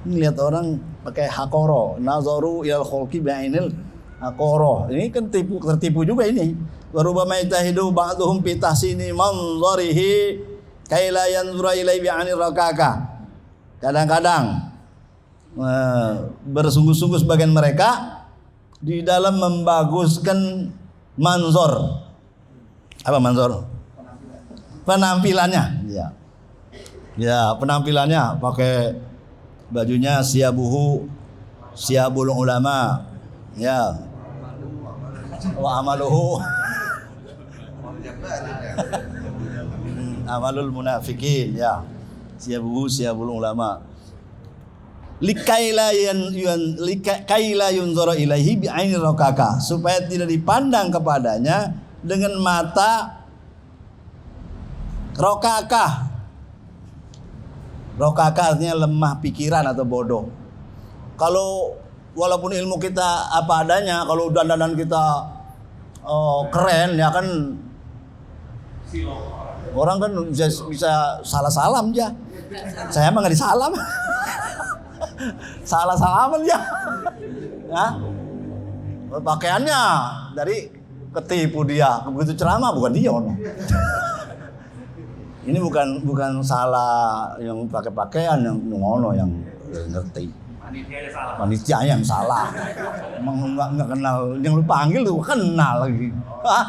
Lihat orang pakai hakoro, nazaru ilal khalqi bi'ainil hakoro. Ini kan tertipu juga ini. Wa rubbama yatahidu ba'dhum fi tahsini manzarihi kai la yanzura ilai bi'anir rakaka. Kadang-kadang bersungguh-sungguh sebagian mereka di dalam membaguskan manzor. Apa manzor? Penampilannya. Ya. Ya, penampilannya pakai bajunya siabul ulama. Ya. Wa amaluhu amalul munafikin ya. Siabul ulama. Likaila yunzara ilaihi bi'ainir rakaka, supaya tidak dipandang kepadanya dengan mata rokakah. Rokakah artinya lemah pikiran atau bodoh. Kalau walaupun ilmu kita apa adanya, kalau dandanan kita keren ya kan, Orang kan bisa salah salam aja. Saya mah nggak disalam. Salah salaman ya. Hah? Pakaiannya dari ketipu dia, begitu ceramah bukan dia. Ini bukan salah yang pakai pakaian yang ngono yang ngerti. Panitia yang salah. Emang nggak kenal yang lu panggil lu kenal lagi. Hah?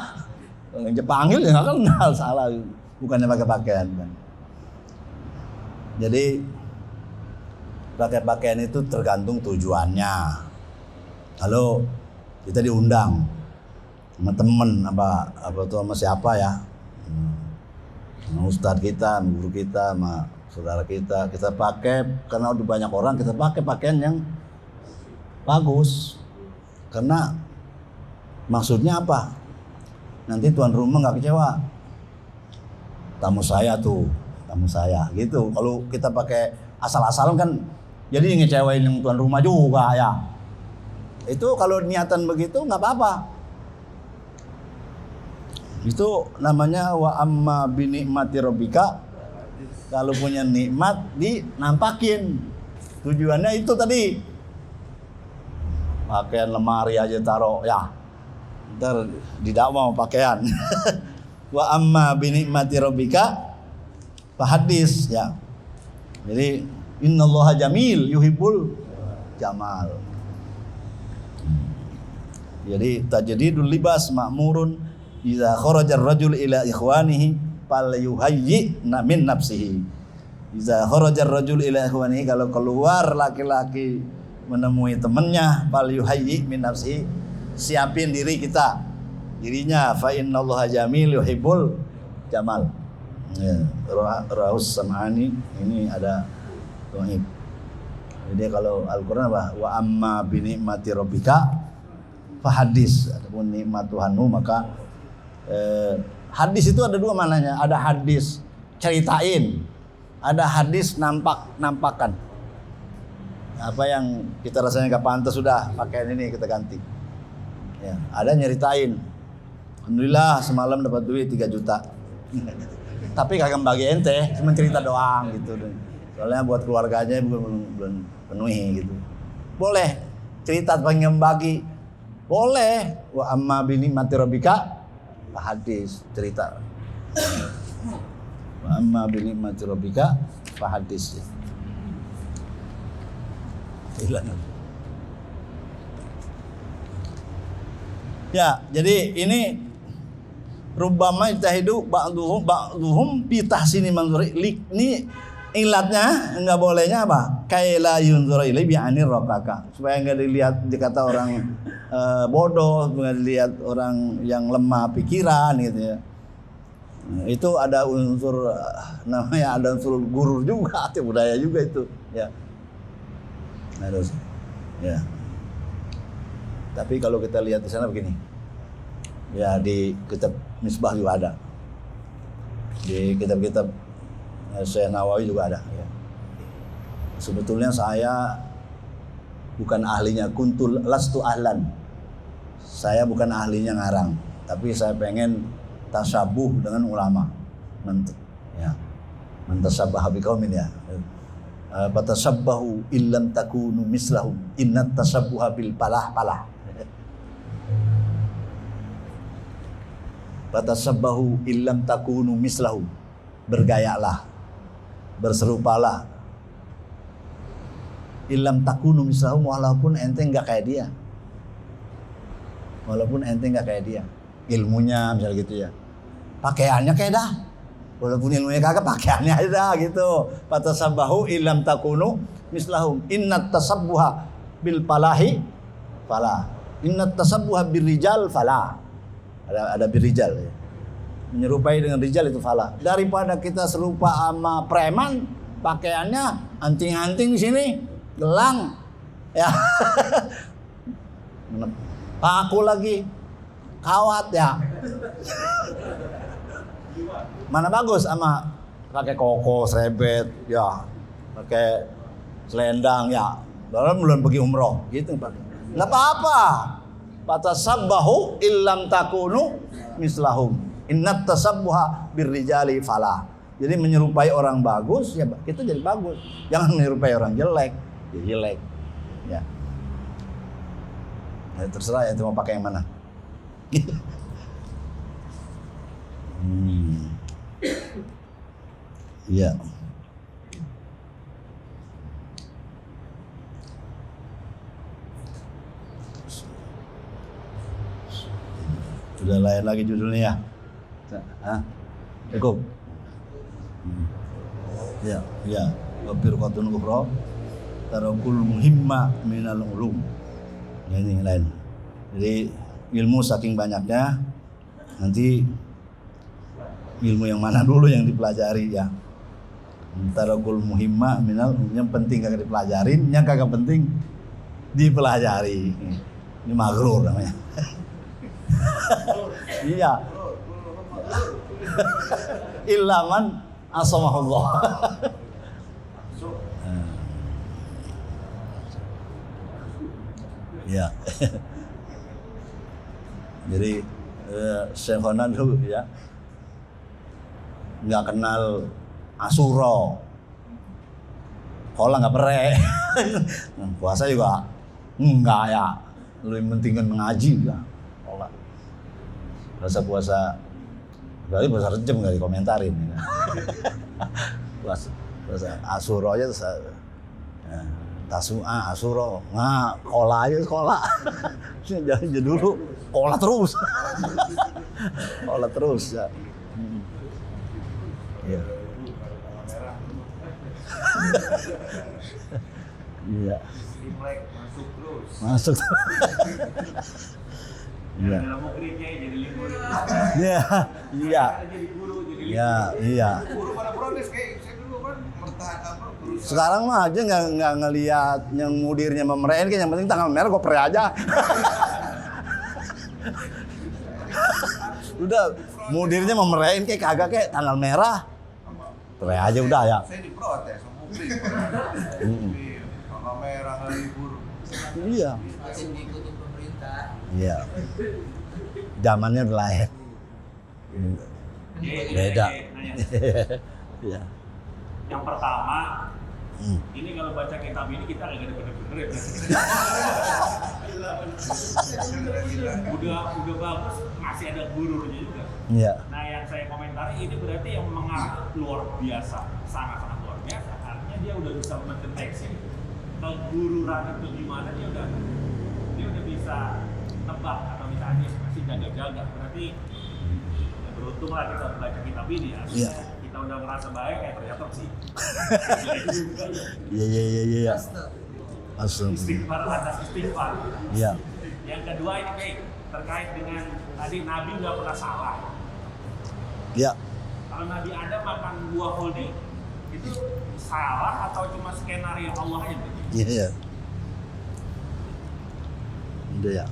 Yang panggil ya nggak kenal, salah. Bukannya pakai pakaian kan. Jadi pakai pakaian itu tergantung tujuannya. Kalau kita diundang sama temen apa tuh sama siapa ya, sama ustadz kita, sama guru kita, sama saudara kita pakai karena udah banyak orang, kita pakai pakaian yang bagus. Karena maksudnya apa? Nanti tuan rumah nggak kecewa. Tamu saya gitu. Kalau kita pakai asal-asalan kan jadi ngecewain yang tuan rumah juga ya. Itu kalau niatan begitu nggak apa-apa. Itu namanya wa amma binikmati rabbika. Kalau punya nikmat dinampakin. Tujuannya itu tadi. Pakaian lemari aja taruh ya. Ntar tidak mau pakaian. Wa amma binikmati rabbika fahadis ya. Jadi innallaha jamil yuhibbul jamal. Jadi tajdidul libas ma'murun idza kharaja ar-rajul ila ikhwanihi falyuhayyi min nafsihi. Idza kharaja ar-rajul ila ikhwanihi, kalau keluar laki-laki menemui temannya, falyuhayyi min nafsihi, siapin diri kita, dirinya. Fa innallaha jamil yuhibbul jamal. Ya, Rahus Sam'ani ini ada dhaif. Jadi kalau Al-Qur'an apa? Wa amma bi ni'mati rabbika fahadis. Adapun nikmat Tuhanmu maka hadis itu ada dua maknanya. Ada hadis ceritain, ada hadis nampakan. Apa yang kita rasanya gak pantas sudah pakaian ini kita ganti. Ya, ada nyeritain. Alhamdulillah semalam dapat duit 3 juta. Tapi kagak bagi ente, cuma cerita doang gitu. Soalnya buat keluarganya belum penuhi gitu. Boleh cerita pengen bagi. Boleh. Wa amma bi ni'mati rabbika hadis cerita. Wa amma bi ni'mati rabbika hadis. Ya, jadi ini rubbama ijtahidu ba'duhum fi tahsini manzuri. Ini ilatnya enggak bolehnya apa? Kaila yunzura ilai bi anir rakaka. Supaya enggak dilihat dikata orang bodoh, enggak dilihat orang yang lemah pikiran gitu ya. Nah, itu ada unsur namanya ada unsur gurur juga, budaya juga itu, ya. Harus. Ya. Tapi kalau kita lihat di sana begini. Ya di kitab Misbah juga ada. Di kitab-kitab Syekh Nawawi juga ada ya. Sebetulnya saya bukan ahlinya, kuntul lastu ahlan. Saya bukan ahlinya ngarang, tapi saya pengen tasabuh dengan ulama. Ya. Mentasabbaha biqaumin ya. Fatasabbahu illam takunu mislahum innat tasabbuha bil palah. Fatasabbahu illam takunu mislahum, bergayalah, berserupalah. Illam takunu mislahum, walaupun ente enggak kayak dia. Walaupun ente enggak kayak dia. Ilmunya misalnya gitu ya. Pakaiannya kayak dah. Walaupun ilmunya kagak, pakaiannya ada gitu. Fatasabbahu illam takunu mislahum innat tasabbuha bil palahi fala. Innat tasabbuha bir rijal fala. Ada birijal ya. Menyerupai dengan rijal itu fala. Daripada kita serupa sama preman, pakaiannya anting-anting di sini, gelang, ya. Paku lagi, kawat ya. Mana bagus sama pakai koko, serebet, ya, pakai selendang ya. Dalam bulan pergi umroh, gitu pakai. Nggak apa-apa. Fatasabbahu illam takunu mislahum. Innat tasabbuha birrijali falah. Jadi menyerupai orang bagus ya kita jadi bagus. Jangan menyerupai orang jelek, jadi jelek. Ya. Ya terserah ya itu mau pakai yang mana. Ya. Sudah lain lagi judulnya ya. Hah? Cukup. Ya, ya. Firqatun ukhra tarakul muhimma minal ulum. Ya, ini lain. Jadi ilmu saking banyaknya nanti ilmu yang mana dulu yang dipelajari ya. Tarakul muhimma minal yang penting kagak dipelajarin, yang kagak penting dipelajari. Ini maghrur namanya. Iya. Ilaman asamahullah. Ya. Jadi Syekhona dulu ya nggak kenal Asuro, kola nggak pere, puasa juga enggak ya, lebih pentingkan mengaji ya, kola. Puasa berarti puasa Rejab nggak dikomentarin. puasa Asuro aja Tasu'a, Asuro, kola aja sekolah. Jadi dulu kola terus. Kola terus ya. Iya. Iya. Imlek masuk terus. Masuk. Iya. Dalam mukribnya jadi libur. Iya. Iya. Jadi guru jadi libur. Iya, iya. Guru pada protes kayak saya dulu kan mertahan apa guru. Sekarang mah aja nggak ngelihat yang mudirnya memerain, yang penting tanggal merah gue pre aja. Udah mudirnya memerain kayak kagak kayak tanggal merah. Pre aja udah ya. Saya diprotes sama mukrim. Tanggal merah nggak libur. Iya. Masih diikuti pemerintah. Iya. Zamannya udah lain. Beda. Iya. Yang pertama, ini kalau baca kitab ini kita nggak ada bener-bener ya. Udah bagus, masih ada gururnya juga. Iya. Nah yang saya komentari ini berarti yang mengarah luar biasa, sangat-sangat luar biasa. Artinya dia udah bisa mendeteksi kegururan itu gimana, dia udah bisa nebak atau misalnya masih jaga-jaga. Berarti ya beruntung lah kita baca kitab ini ya. Iya. Kita udah ngerasa baik, ternyata sih. Iya. Astagfirullah. Istighfar atas istighfar. Iya. Yang kedua ini baik terkait dengan tadi Nabi nggak pernah salah. Iya. Kalau Nabi Adam makan buah holdi itu salah atau cuma skenario Allah aja? Iya. Udah ya.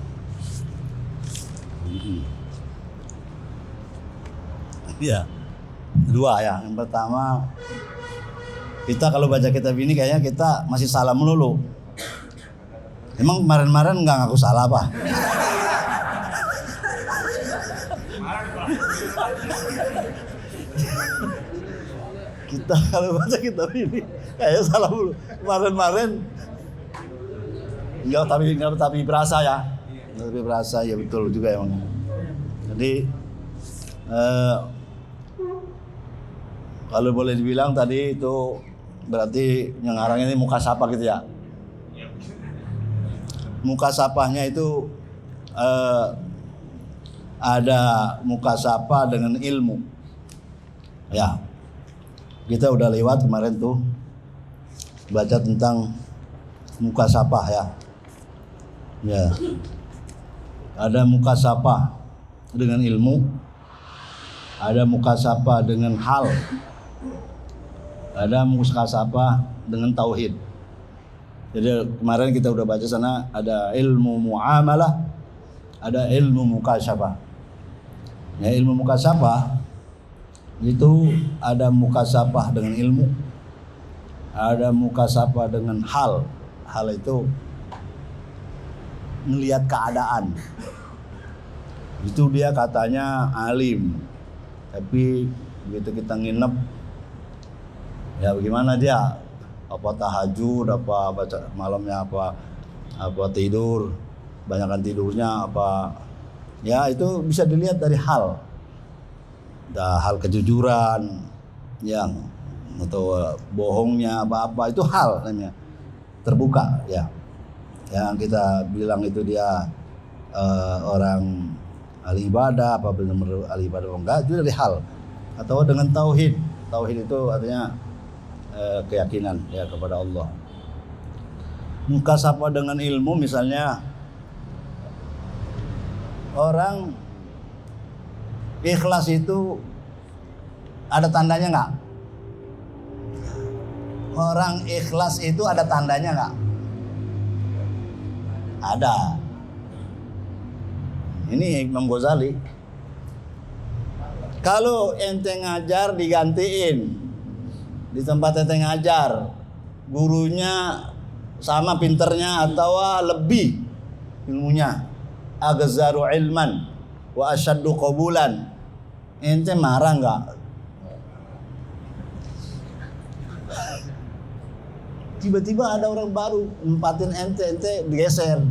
Iya. Dua ya. Yang pertama, kita kalau baca kitab ini kayaknya kita masih salah melulu. Emang kemarin-kemarin nggak ngaku salah apa? Kita kalau baca kitab ini kayaknya salah mulu. Kemarin-kemarin nggak tapi berasa ya. Tapi berasa ya betul juga emang. Jadi kalau boleh dibilang tadi itu berarti yang ngarang ini mukasafah gitu ya. Mukasafahnya itu ada mukasafah dengan ilmu. Ya. Kita udah lewat kemarin tuh baca tentang mukasafah ya. Ya. Ada mukasafah dengan ilmu. Ada mukasafah dengan hal. Ada mukasafah dengan tauhid. Jadi kemarin kita udah baca sana ada ilmu muamalah, ada ilmu mukasafah. Ya, ilmu mukasafah itu ada mukasafah dengan ilmu, ada mukasafah dengan hal. Hal itu melihat keadaan. Itu dia katanya alim, happy. Begitu kita nginep, ya bagaimana dia? Apa tahajud, apa baca malamnya, apa tidur, banyakkan tidurnya, apa ya itu bisa dilihat dari hal kejujuran yang atau bohongnya apa itu hal namanya terbuka ya. Yang kita bilang itu dia orang ahli ibadah, apa benar-benar ahli ibadah enggak, itu dari hal. Atau dengan tauhid itu artinya keyakinan ya kepada Allah. Mukasabah dengan ilmu, misalnya orang ikhlas itu ada tandanya nggak? Orang ikhlas itu ada tandanya nggak? Ada. Ini Imam Ghazali. Kalau ente ngajar digantiin di tempat ente ngajar, gurunya sama pinternya atau lebih ilmunya, agzaru ilman wa asyaddu qabulan, ente marah nggak? Tiba-tiba ada orang baru nempatin ente digeser,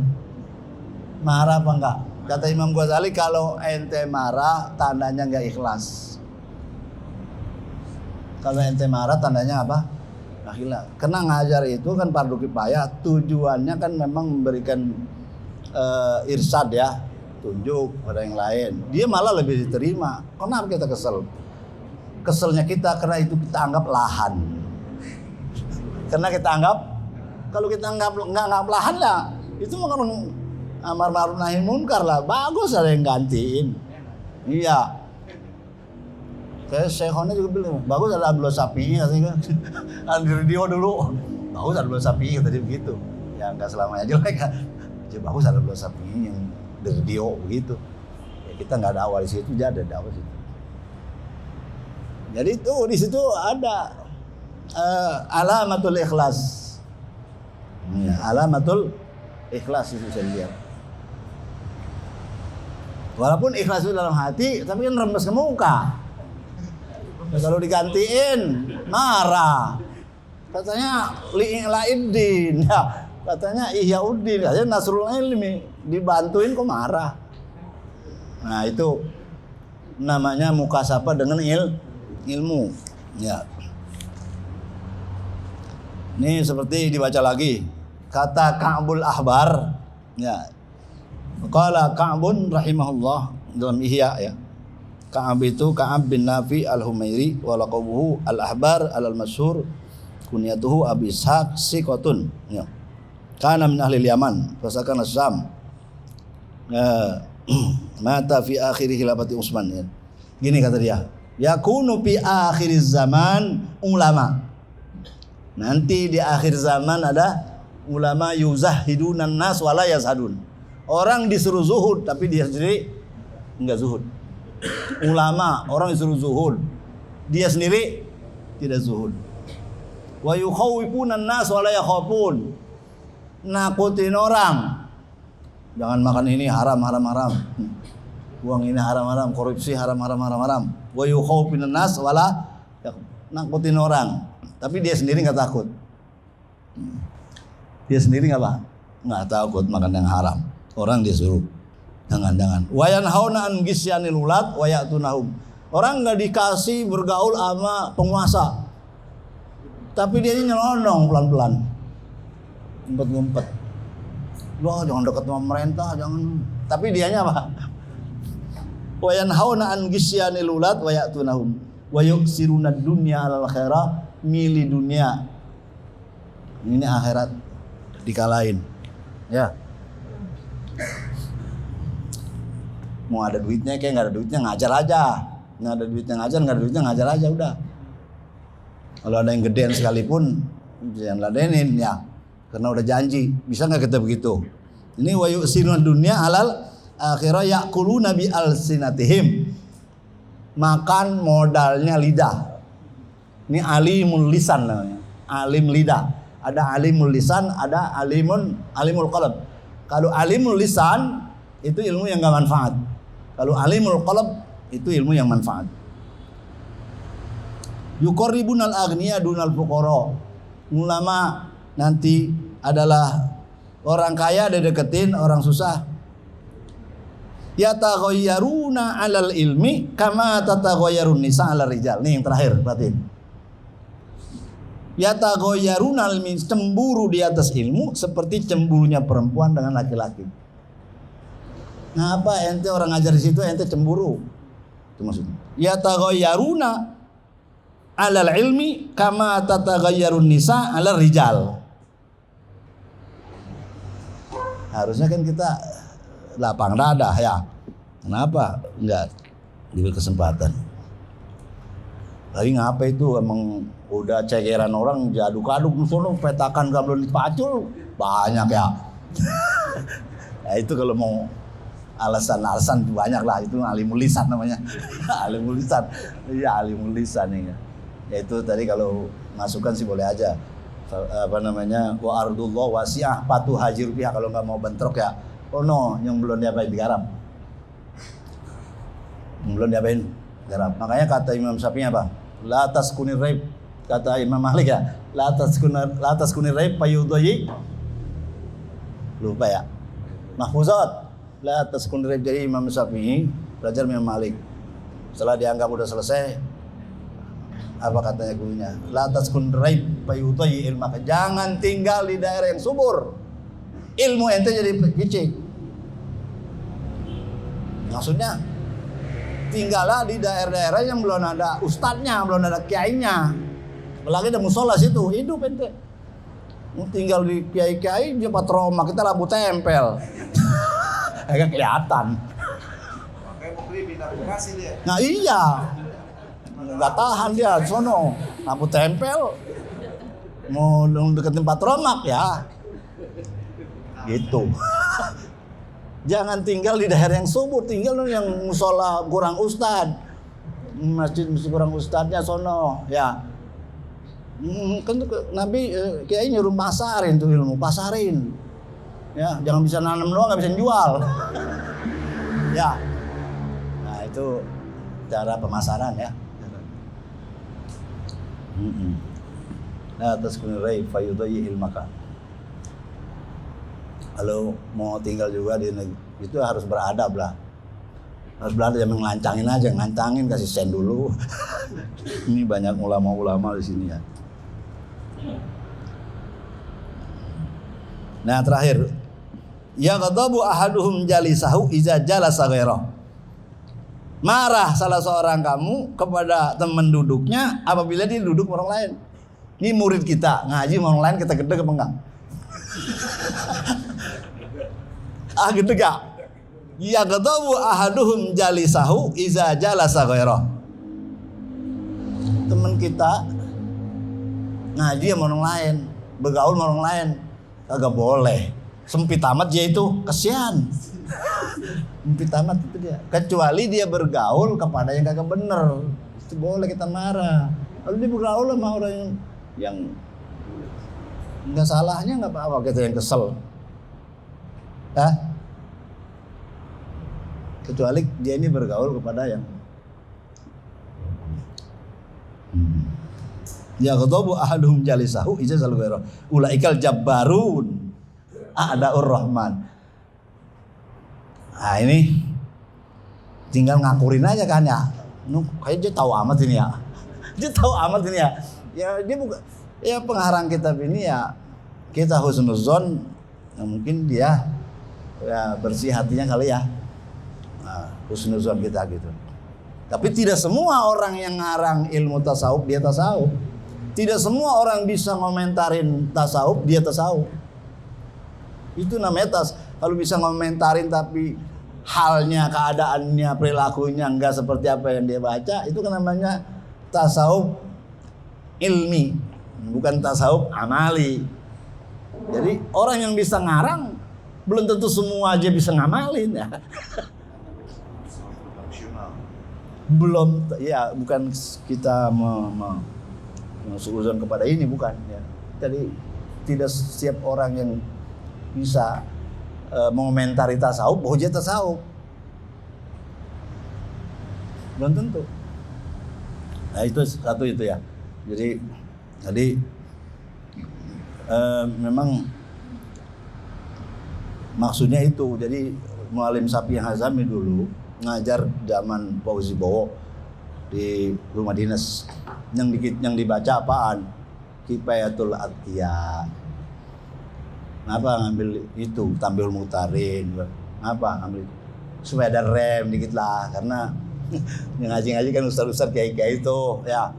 marah apa enggak? Kata Imam Ghazali, kalau ente marah tandanya enggak ikhlas. Kalau ente marah tandanya apa? Ikhlas. Karena ngajar itu kan fardu kifayah, tujuannya kan memang memberikan irsyad ya, tunjuk pada yang lain. Dia malah lebih diterima. Kenapa kita kesel? Keselnya kita karena itu kita anggap lahan. Karena kita anggap, kalau kita nggak anggap lahan lah, itu bukan amar ma'ruf nahi munkar lah, bagus ada yang gantiin. Iya. Kayak Syekhona juga bilang, bagus ada Abdullah Syafi'i katanya. Di radio dulu, bagus ada Abdullah Syafi'i tadi begitu. Ya nggak selamanya jelek kan. Ya bagus ada Abdullah Syafi'i yang di radio begitu. Ya kita nggak ada awal di situ, jadi ada awal situ. Jadi itu di situ ada alamatul ikhlas. Ya, alamatul ikhlas itu saya lihat. Walaupun ikhlas itu dalam hati, tapi kan rembes ke muka. Ya, kalau digantiin marah. Katanya li'ilaiddin, ya, katanya ihyauddin, katanya nasrul ilmi, dibantuin kok marah. Nah, itu namanya mukasabah dengan ilmu. Ya. Ini seperti dibaca lagi. Kata Ka'bul Ahbar, ya. Qala Ka'bun rahimahullah dalam Ihya ya. Ka'ab itu Ka'ab bin Nafi al-Humairi wa laqabuhu al-Ahbar al-Masyhur kunyatuhu Abi Ishaq Siqatun ya. Kana min ahli Yaman fasakana Syam. Mata fi akhir khilafati Utsman ya. Gini kata dia, yakunu fi akhiriz zaman ulama. Nanti di akhir zaman ada ulama yuzahidunan nas wala yazhadun. Orang disuruh zuhud tapi dia sendiri enggak zuhud. Ulama orang disuruh zuhud, dia sendiri tidak zuhud. Wa yukhawifunan nas wala yakhafun. Nakutin orang. Jangan makan ini haram. Uang ini haram, korupsi haram. Wa yukhawifunan nas wala nakutin orang. Tapi dia sendiri nggak takut. Dia sendiri nggak takut makan yang haram. Orang disuruh jangan. Wayan hauna an gisyanil ulat wayatunahum. Orang nggak dikasih bergaul sama penguasa. Tapi dia nyelonong pelan-pelan. Ngumpet. Wah, jangan dekat sama pemerintah, jangan. Tapi dianya apa? Wayan hauna an gisyanil ulat wayatunahum. Wa yuksiruna dunya alal khairah, milih dunia. Ini akhirat dikalahin. Ya. Mau ada duitnya kayak nggak ada duitnya ngajar aja. Nggak ada duitnya ngajar, nggak ada duitnya ngajar aja udah. Kalau ada yang gedean sekalipun jangan ladenin ya. Karena udah janji. Bisa nggak kita begitu? Ini wa yuksiruna dunya alal akhirah yaquluna bi alsinatihim. Makan modalnya lidah. Ini alimul lisan namanya. Alim lidah. Ada alimul lisan, ada alimul qalb. Kalau alimul lisan itu ilmu yang enggak manfaat. Kalau alimul qalb itu ilmu yang manfaat. Yuqarribunal aghniya dunal fuqara. Ulama nanti adalah orang kaya dideketin orang susah. Yataghayyaruna 'alal ilmi kama tataghayyarun nisa 'alal rijal. Nih yang terakhir, perhatiin. Yataghayyaruna ilmi, cemburu di atas ilmu seperti cemburunya perempuan dengan laki-laki. Ngapa ente orang ngajar di situ ente cemburu? Itu maksudnya. Yataghayyaruna 'alal ilmi kama tataghayyarun nisa 'alal rijal. Harusnya kan kita lapang dada ya. Kenapa enggak diberi kesempatan? Lagi ngapa itu emang udah cegeran orang diaduk-aduk sono petakan gablon dipacul banyak ya. Nah itu kalau mau alasan-alasan banyak lah, itu alimul lisan namanya. Alimul lisan. Iya alimul lisan ya. Ya itu tadi kalau masukan sih boleh aja. Apa namanya? Wa ardullah wasi'ah patuh hajir pihak kalau nggak mau bentrok ya. Oh no, yang belum diapain digarap. Belum diapain garap. Makanya kata Imam Syafi'i apa? La taskunir raib. Kata Imam Malik ya, la taskunir raib payudhi. Lupa ya. Mahfuzat. La taskunir raib. Jadi Imam Syafi'i belajar Imam Malik. Setelah dianggap udah selesai, apa katanya gurunya? La taskunir raib payudhi ilmaka. Jangan tinggal di daerah yang subur. Ilmu ente jadi picik. Maksudnya tinggallah di daerah-daerah yang belum ada ustadznya, belum ada kiainya. Apalagi ada musola situ, hidup ente. Tinggal di kiai-kiai dia patroma, kita lampu tempel. Agak kelihatan. Makanya mau beli pindah Bekasi dia. Nah iya. Enggak tahan dia di sono. Lampu tempel. Mau deketin patromak ya. Gitu. Jangan tinggal di daerah yang subur, tinggal yang musola kurang ustad, masjid kurang ustadnya sono, ya. Kan Nabi kiai nyuruh pasarin tuh ilmu, pasarin, ya. Jangan bisa nanam doang, nggak bisa jual, ya. Nah itu cara pemasaran ya. Nah atas kunirai fayudai ilmaka. Kalau mau tinggal juga di negeri itu harus beradab lah. Harus beradab, jangan ngelancangin aja, ngelancangin kasih sen dulu. Ini banyak ulama-ulama di sini ya. Nah terakhir, ya ghadabu ahaduhum jalisahu iza jalasa ghairah. Marah salah seorang kamu kepada teman duduknya apabila dia duduk orang lain. Ini murid kita ngaji orang lain, kita gede apa enggak? Gitu gak? Ya ghadabu ahaduhum jalisahu iza jalasa ghairah. Teman kita ngaji sama orang lain, bergaul sama orang lain, kagak boleh. Sempit amat dia itu, kesian. Sempit amat itu dia. Kecuali dia bergaul kepada yang kagak bener, itu boleh kita marah. Kalau dia bergaul sama orang yang nggak salahnya nggak apa-apa, kita yang kesel. Kecuali dia ini bergaul kepada yang ya ghadabu ahaduhum jalisahu iza zal ghairah ulaikal jabbarun a'daur rahman. Nah ini tinggal ngakurin aja kan ya. Kayaknya dia tahu amat ini ya. Dia tahu amat ini ya. Ya dia bukan ya pengarang kitab ini ya kita husnuzon, mungkin dia ya bersih hatinya kali ya. Husnuzon kita gitu. Tapi tidak semua orang yang ngarang ilmu tasawuf dia tasawuf. Tidak semua orang bisa ngomentarin tasawuf dia tasawuf. Itu namanya kalau bisa ngomentarin tapi halnya, keadaannya, perilakunya enggak seperti apa yang dia baca, itu kan namanya tasawuf ilmi, bukan tasawuf amali. Jadi orang yang bisa ngarang belum tentu semua aja bisa ngamalin ya. Belum ya, bukan kita suuzon kepada ini, bukan ya. Jadi tidak setiap orang yang bisa mengomentari tasawuf bahwa dia tasawuf, belum tentu. Nah itu satu itu ya. Jadi memang maksudnya itu. Jadi Muallim Sapi Hazami dulu ngajar zaman Fauzi Bowo di rumah dinas. Yang dibaca apaan? Kifayatul Atqiya. Kenapa ngambil itu? Tampil Mutarin. Kenapa ngambil itu? Supaya ada rem dikit lah, karena yang ngaji-ngaji kan ustaz-ustaz kiai-kiai itu ya.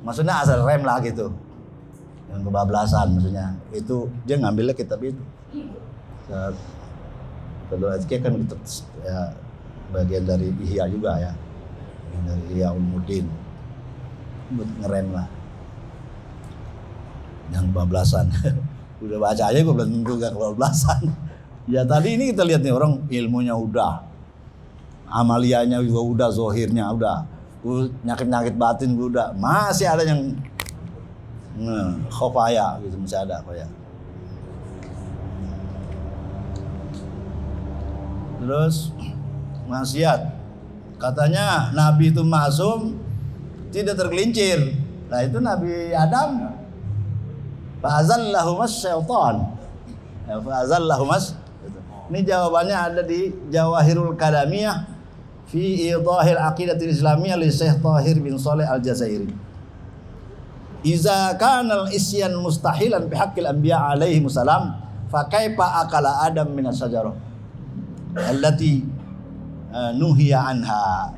Maksudnya asal rem lah gitu. Yang kebablasan maksudnya. Itu dia ngambilnya kitab itu. Kalau Atqiya kan kitab ya, bagian dari Ihya juga ya. Dari Ihya Ulumuddin. Buat ngerem lah. Yang kebablasan. Udah baca aja gue belum tentu gak kebablasan. Ya tadi ini kita lihat nih orang ilmunya udah, amaliyanya juga udah, zohirnya udah, nyakit batin udah, masih ada yang khofaya gitu, masih ada khofaya. Terus maksiat, katanya Nabi itu maksum, tidak tergelincir. Nah itu Nabi Adam, fa'azallahumas syaitan, fa'azallahumas. Ini jawabannya ada di Jawahirul Kalamiyah fi idahil aqidatil islamiyah li Syekh Thahir bin Shalih Al-Jazairi. Iza kana al-isyan mustahilan bi haqqil anbiya alaihi wasallam, fa kaifa akala Adam min asy-syajarah allati nuhiya anha.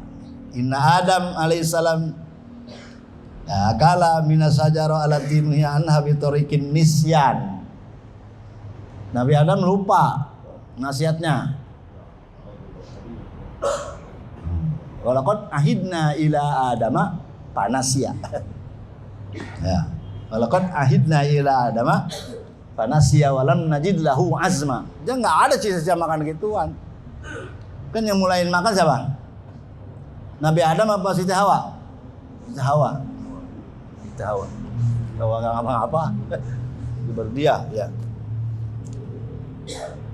Inna Adam alaihi salam akala min asy-syajarah allati nuhiya anha bi tariqin nisyan. Nabi Adam lupa nasihatnya. Walaqad ahidna ila Adama panasya. Ya. Walaqad ahidna ila Adama panasya walam najid lahu azma. Dia enggak ada sisa makan gituan. Kan yang mulain makan siapa? Nabi Adam apa Siti Hawa? Siti Hawa. Siti Hawa. Hawa enggak ngapa-ngapa. Berdia ya.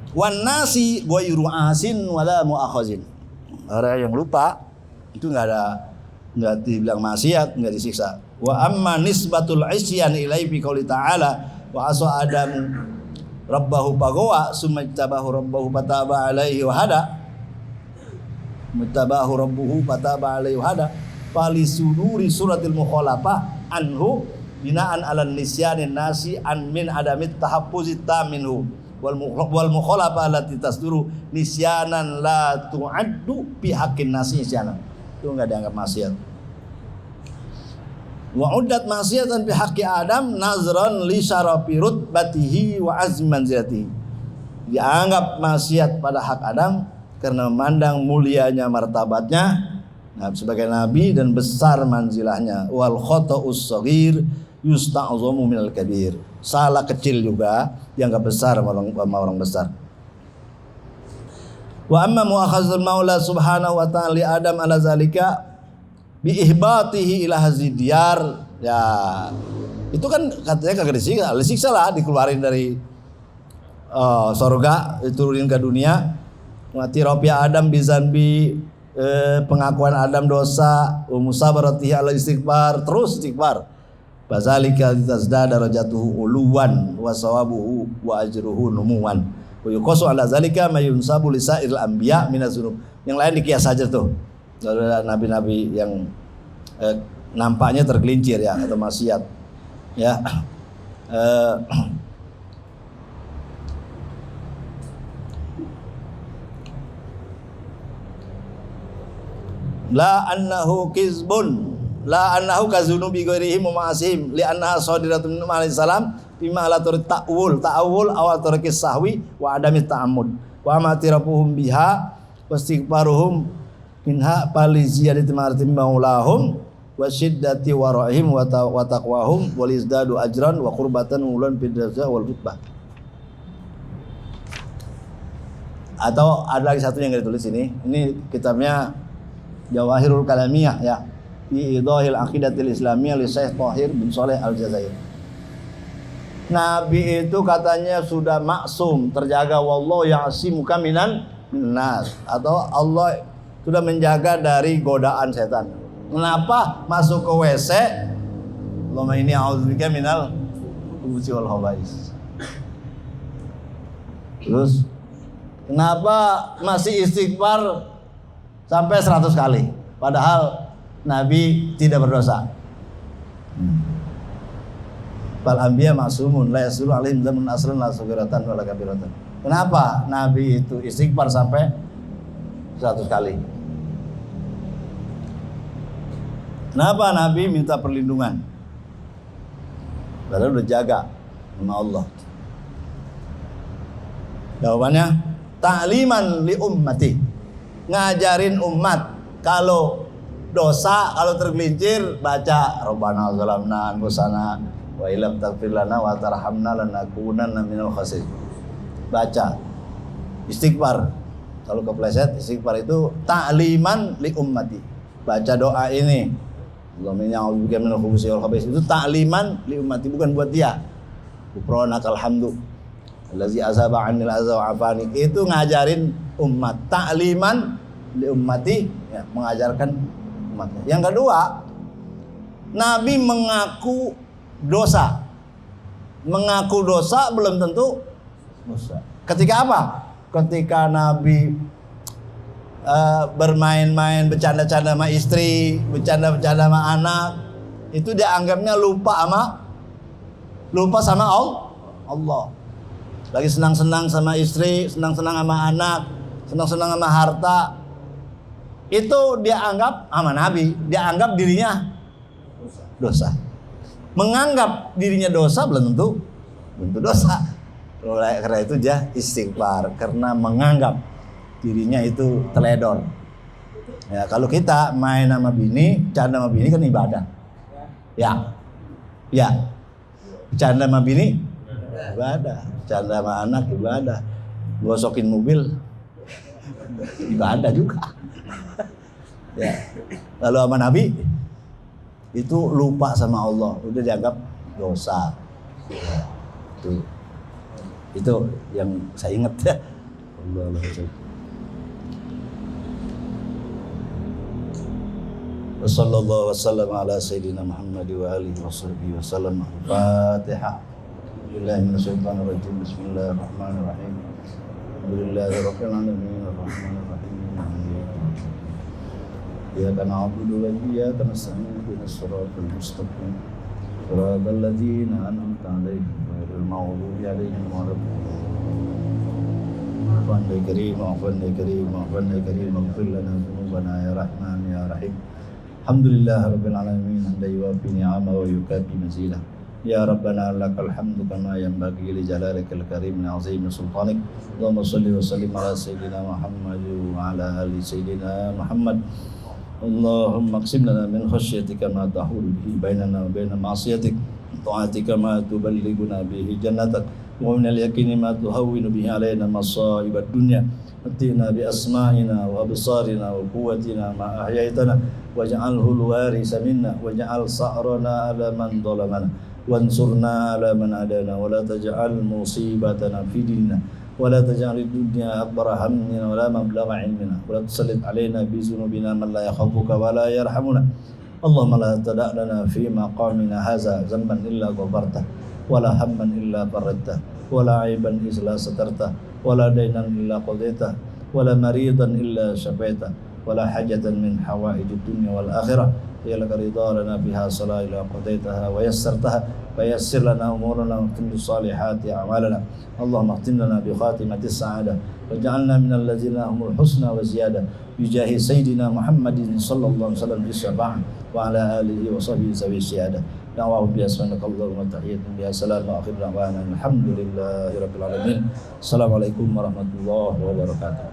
Wan nasi ghairu asin wala muakhazin. Orang yang lupa itu enggak dibilang maksiat, enggak disiksa. Wa amma nisbatul isyan ilaihi fi qouli ta'ala wa asa adam rabbahu fagawa summa ittabahu rabbahu fataba alaihi wa hada. Muttabahu rabbuhu fataba alaihi wa hada. Fali suduri suratil mukhalafah anhu binaan ala nisyanin nasi an min adamit tahaffuzit taminhu. Wal mukhalafah allati tasduru nisyanan la tu'addu bi haqqin nasi nisyanan. Itu enggak dianggap maksiat. Wa uddat maksiatan bi haqqi Adam nazran li syarafi rutbatihi wa azmi manzilatihi. Dianggap maksiat pada hak Adam karena memandang mulianya martabatnya sebagai nabi dan besar manzilahnya. Wal khata'us shaghir yusta'zamu minal kabir. Salah kecil juga dianggap besar sama orang besar. Wa amma mu'akhazul maula subhanahu wa ta'ala li Adam ala zalika bi ihbatihi ila hazidiyar. Ya itu kan katanya kagak disiksa lah, dikeluarin dari surga, diturunin ke dunia. Mati ropiah Adam bizanbi, pengakuan Adam dosa, musabaratihi ala istighfar, terus istighfar. Bazalika tazdada darajatuhu uluwan wa sawabuhu wa ajruhu numuwan. Wa yuqasu ala zalika may yunsabu li sa'iril anbiya minaz dzunub. Yang lain dikias saja tuh. Ada nabi-nabi yang nampaknya tergelincir ya atau maksiat. Ya. La annahu kizbun la annahu kazunubi ghairihim wa ma'asihim li annaha shadiratun min alaihi salam bima la ta'awul awal tarikis sahwi wa adami ta'ammud wa amatirapuhum biha wastighfaruhum minha pali ziyadati ma'ratim maulahum wa syiddati wara'ihim wa taqwahum wal izdadu ajran wa qurbatan ulan bidza wal rutbah. Atau ada lagi satu yang ditulis ini kitabnya Jawahirul Kalamiyah ya, fi idahil aqidatil islamiyah li Syekh Thahir bin Shalih Al-Jazairi. Nabi itu katanya sudah maksum, terjaga, wallahu ya'simuka minan nas, atau Allah sudah menjaga dari godaan setan. Kenapa masuk ke WC? Allahumma inni a'udzubika minal khubuthi wal khaba'is. Terus kenapa masih istighfar sampai 100 kali? Padahal Nabi tidak berdosa. Fal anbiya ma'sumun la yasulu alaihim dhanbun aslan la saghiratan wala kabiratan. Kenapa Nabi itu istighfar sampai 100 kali? Kenapa Nabi minta perlindungan? Padahal udah jaga sama Allah. Jawabannya ta'liman li ummati. Ngajarin umat kalau dosa, kalau tergelincir baca Rabbana zalamna anfusana wa illam taghfir lana wa tarhamna lanakunanna minal khasirin. Baca istighfar. Kalau kepleset istighfar itu ta'liman li ummati. Baca doa ini. Allahumma inni a'udzubika minal khubuthi wal khaba'is. Itu ta'liman li ummati, bukan buat dia. Ghufranakal hamdu allazi azhaba 'anil adza wa 'afani. Itu ngajarin umat. Ta'liman li ummati, ya, mengajarkan umatnya. Yang kedua, Nabi mengaku dosa. Mengaku dosa belum tentu dosa. Ketika apa? Ketika Nabi bermain-main, bercanda-canda sama istri, bercanda-bercanda sama anak, itu dia anggapnya lupa sama Allah. Lagi senang-senang sama istri, senang-senang sama anak, senang-senang sama harta, itu dia anggap sama Nabi, dia anggap dirinya dosa. Menganggap dirinya dosa belum tentu dosa. Karena itu dia istighfar, karena menganggap dirinya itu teledor. Ya, kalau kita main sama bini, canda sama bini kan ibadah. Ya. Canda sama bini ibadah, canda sama anak ibadah, gosokin mobil ibadah juga. Ya. Lalu sama Nabi itu lupa sama Allah, udah dianggap dosa. Ya. Itu yang saya ingat ya. Wassallallahu wasallam ala sayyidina Muhammad wa alihi wa sahbihi wa sallam. Al-Fatihah. Billahi minasyaitonir rajim. Bismillahirrahmanirrahim. Alhamdulillahirabbil alamin arrahmanir rahim. Iyyaka na'budu wa iyyaka nasta'in ihdinas siratal mustaqim. Shiratal ladzina an'amta 'alaihim ghairil maghdubi 'alaihim waladdallin. Afwan ya karim, afwan ya karim, afwan ya karim, ighfir lana dzunubana ya rahman ya rahim. Alhamdulillahirabbil alamin, hamdan yuwafi ni'amahu wa yukafi mazidah. Ya Rabbana lakal hamdu kama yanbaghi li jalalikal karim wa 'azimi sultanik. Allahumma shalli wa sallim ala sayyidina Muhammad wa ala ali sayyidina Muhammad. Allahumma aqsim lana min khashyatika ma tahulu bihi bainana wa baina ma'siyatik, ta'atika ma tuballighuna bihi jannatak, wa min al-yaqini ma tuhawwinu bihi alaina masa'ibad dunya. Atina bi asma'ina wa absarina wa quwwatina ma ahyaytana waj'alhu al-warisa minna waj'al sa'rana ala man dhalamana wansurna ala man adana wa la taj'al musibatana fi dinina wa la taj'al ad-dunya akbar hammina wa la mablagha ilmina wa la tusallit alaina bi dhunubina man la yakhafuka wa la yarhamuna. Allahumma la tada' lana fi maqamina hadza dhanban illa ghafartah wa la hamman illa farajtah wa la 'aiban illa satartah wa la daynan illa qadaitah wa la maridan illa shafaitah wa la hajatan min hawaijid dunya wal akhirah ya laka ridha lana biha salah ila qadaitaha wa yassartaha fa yassir lana umurana wa khtim salihati a'malana. Allahumma khtim lana bi khatimatis sa'adah waj'alna minal ladzina humul husna wa ziyadah bi jahi sayyidina Muhammadin sallallahu alaihi wasallam bi syafa'ah wa ala alihi wa sahbihi sawi syiadah. Da'wahu bi asmanakallahumma tahiyyatun bi assalamu akhir da'wana alhamdulillahi rabbil alamin. Assalamualaikum warahmatullahi wabarakatuh.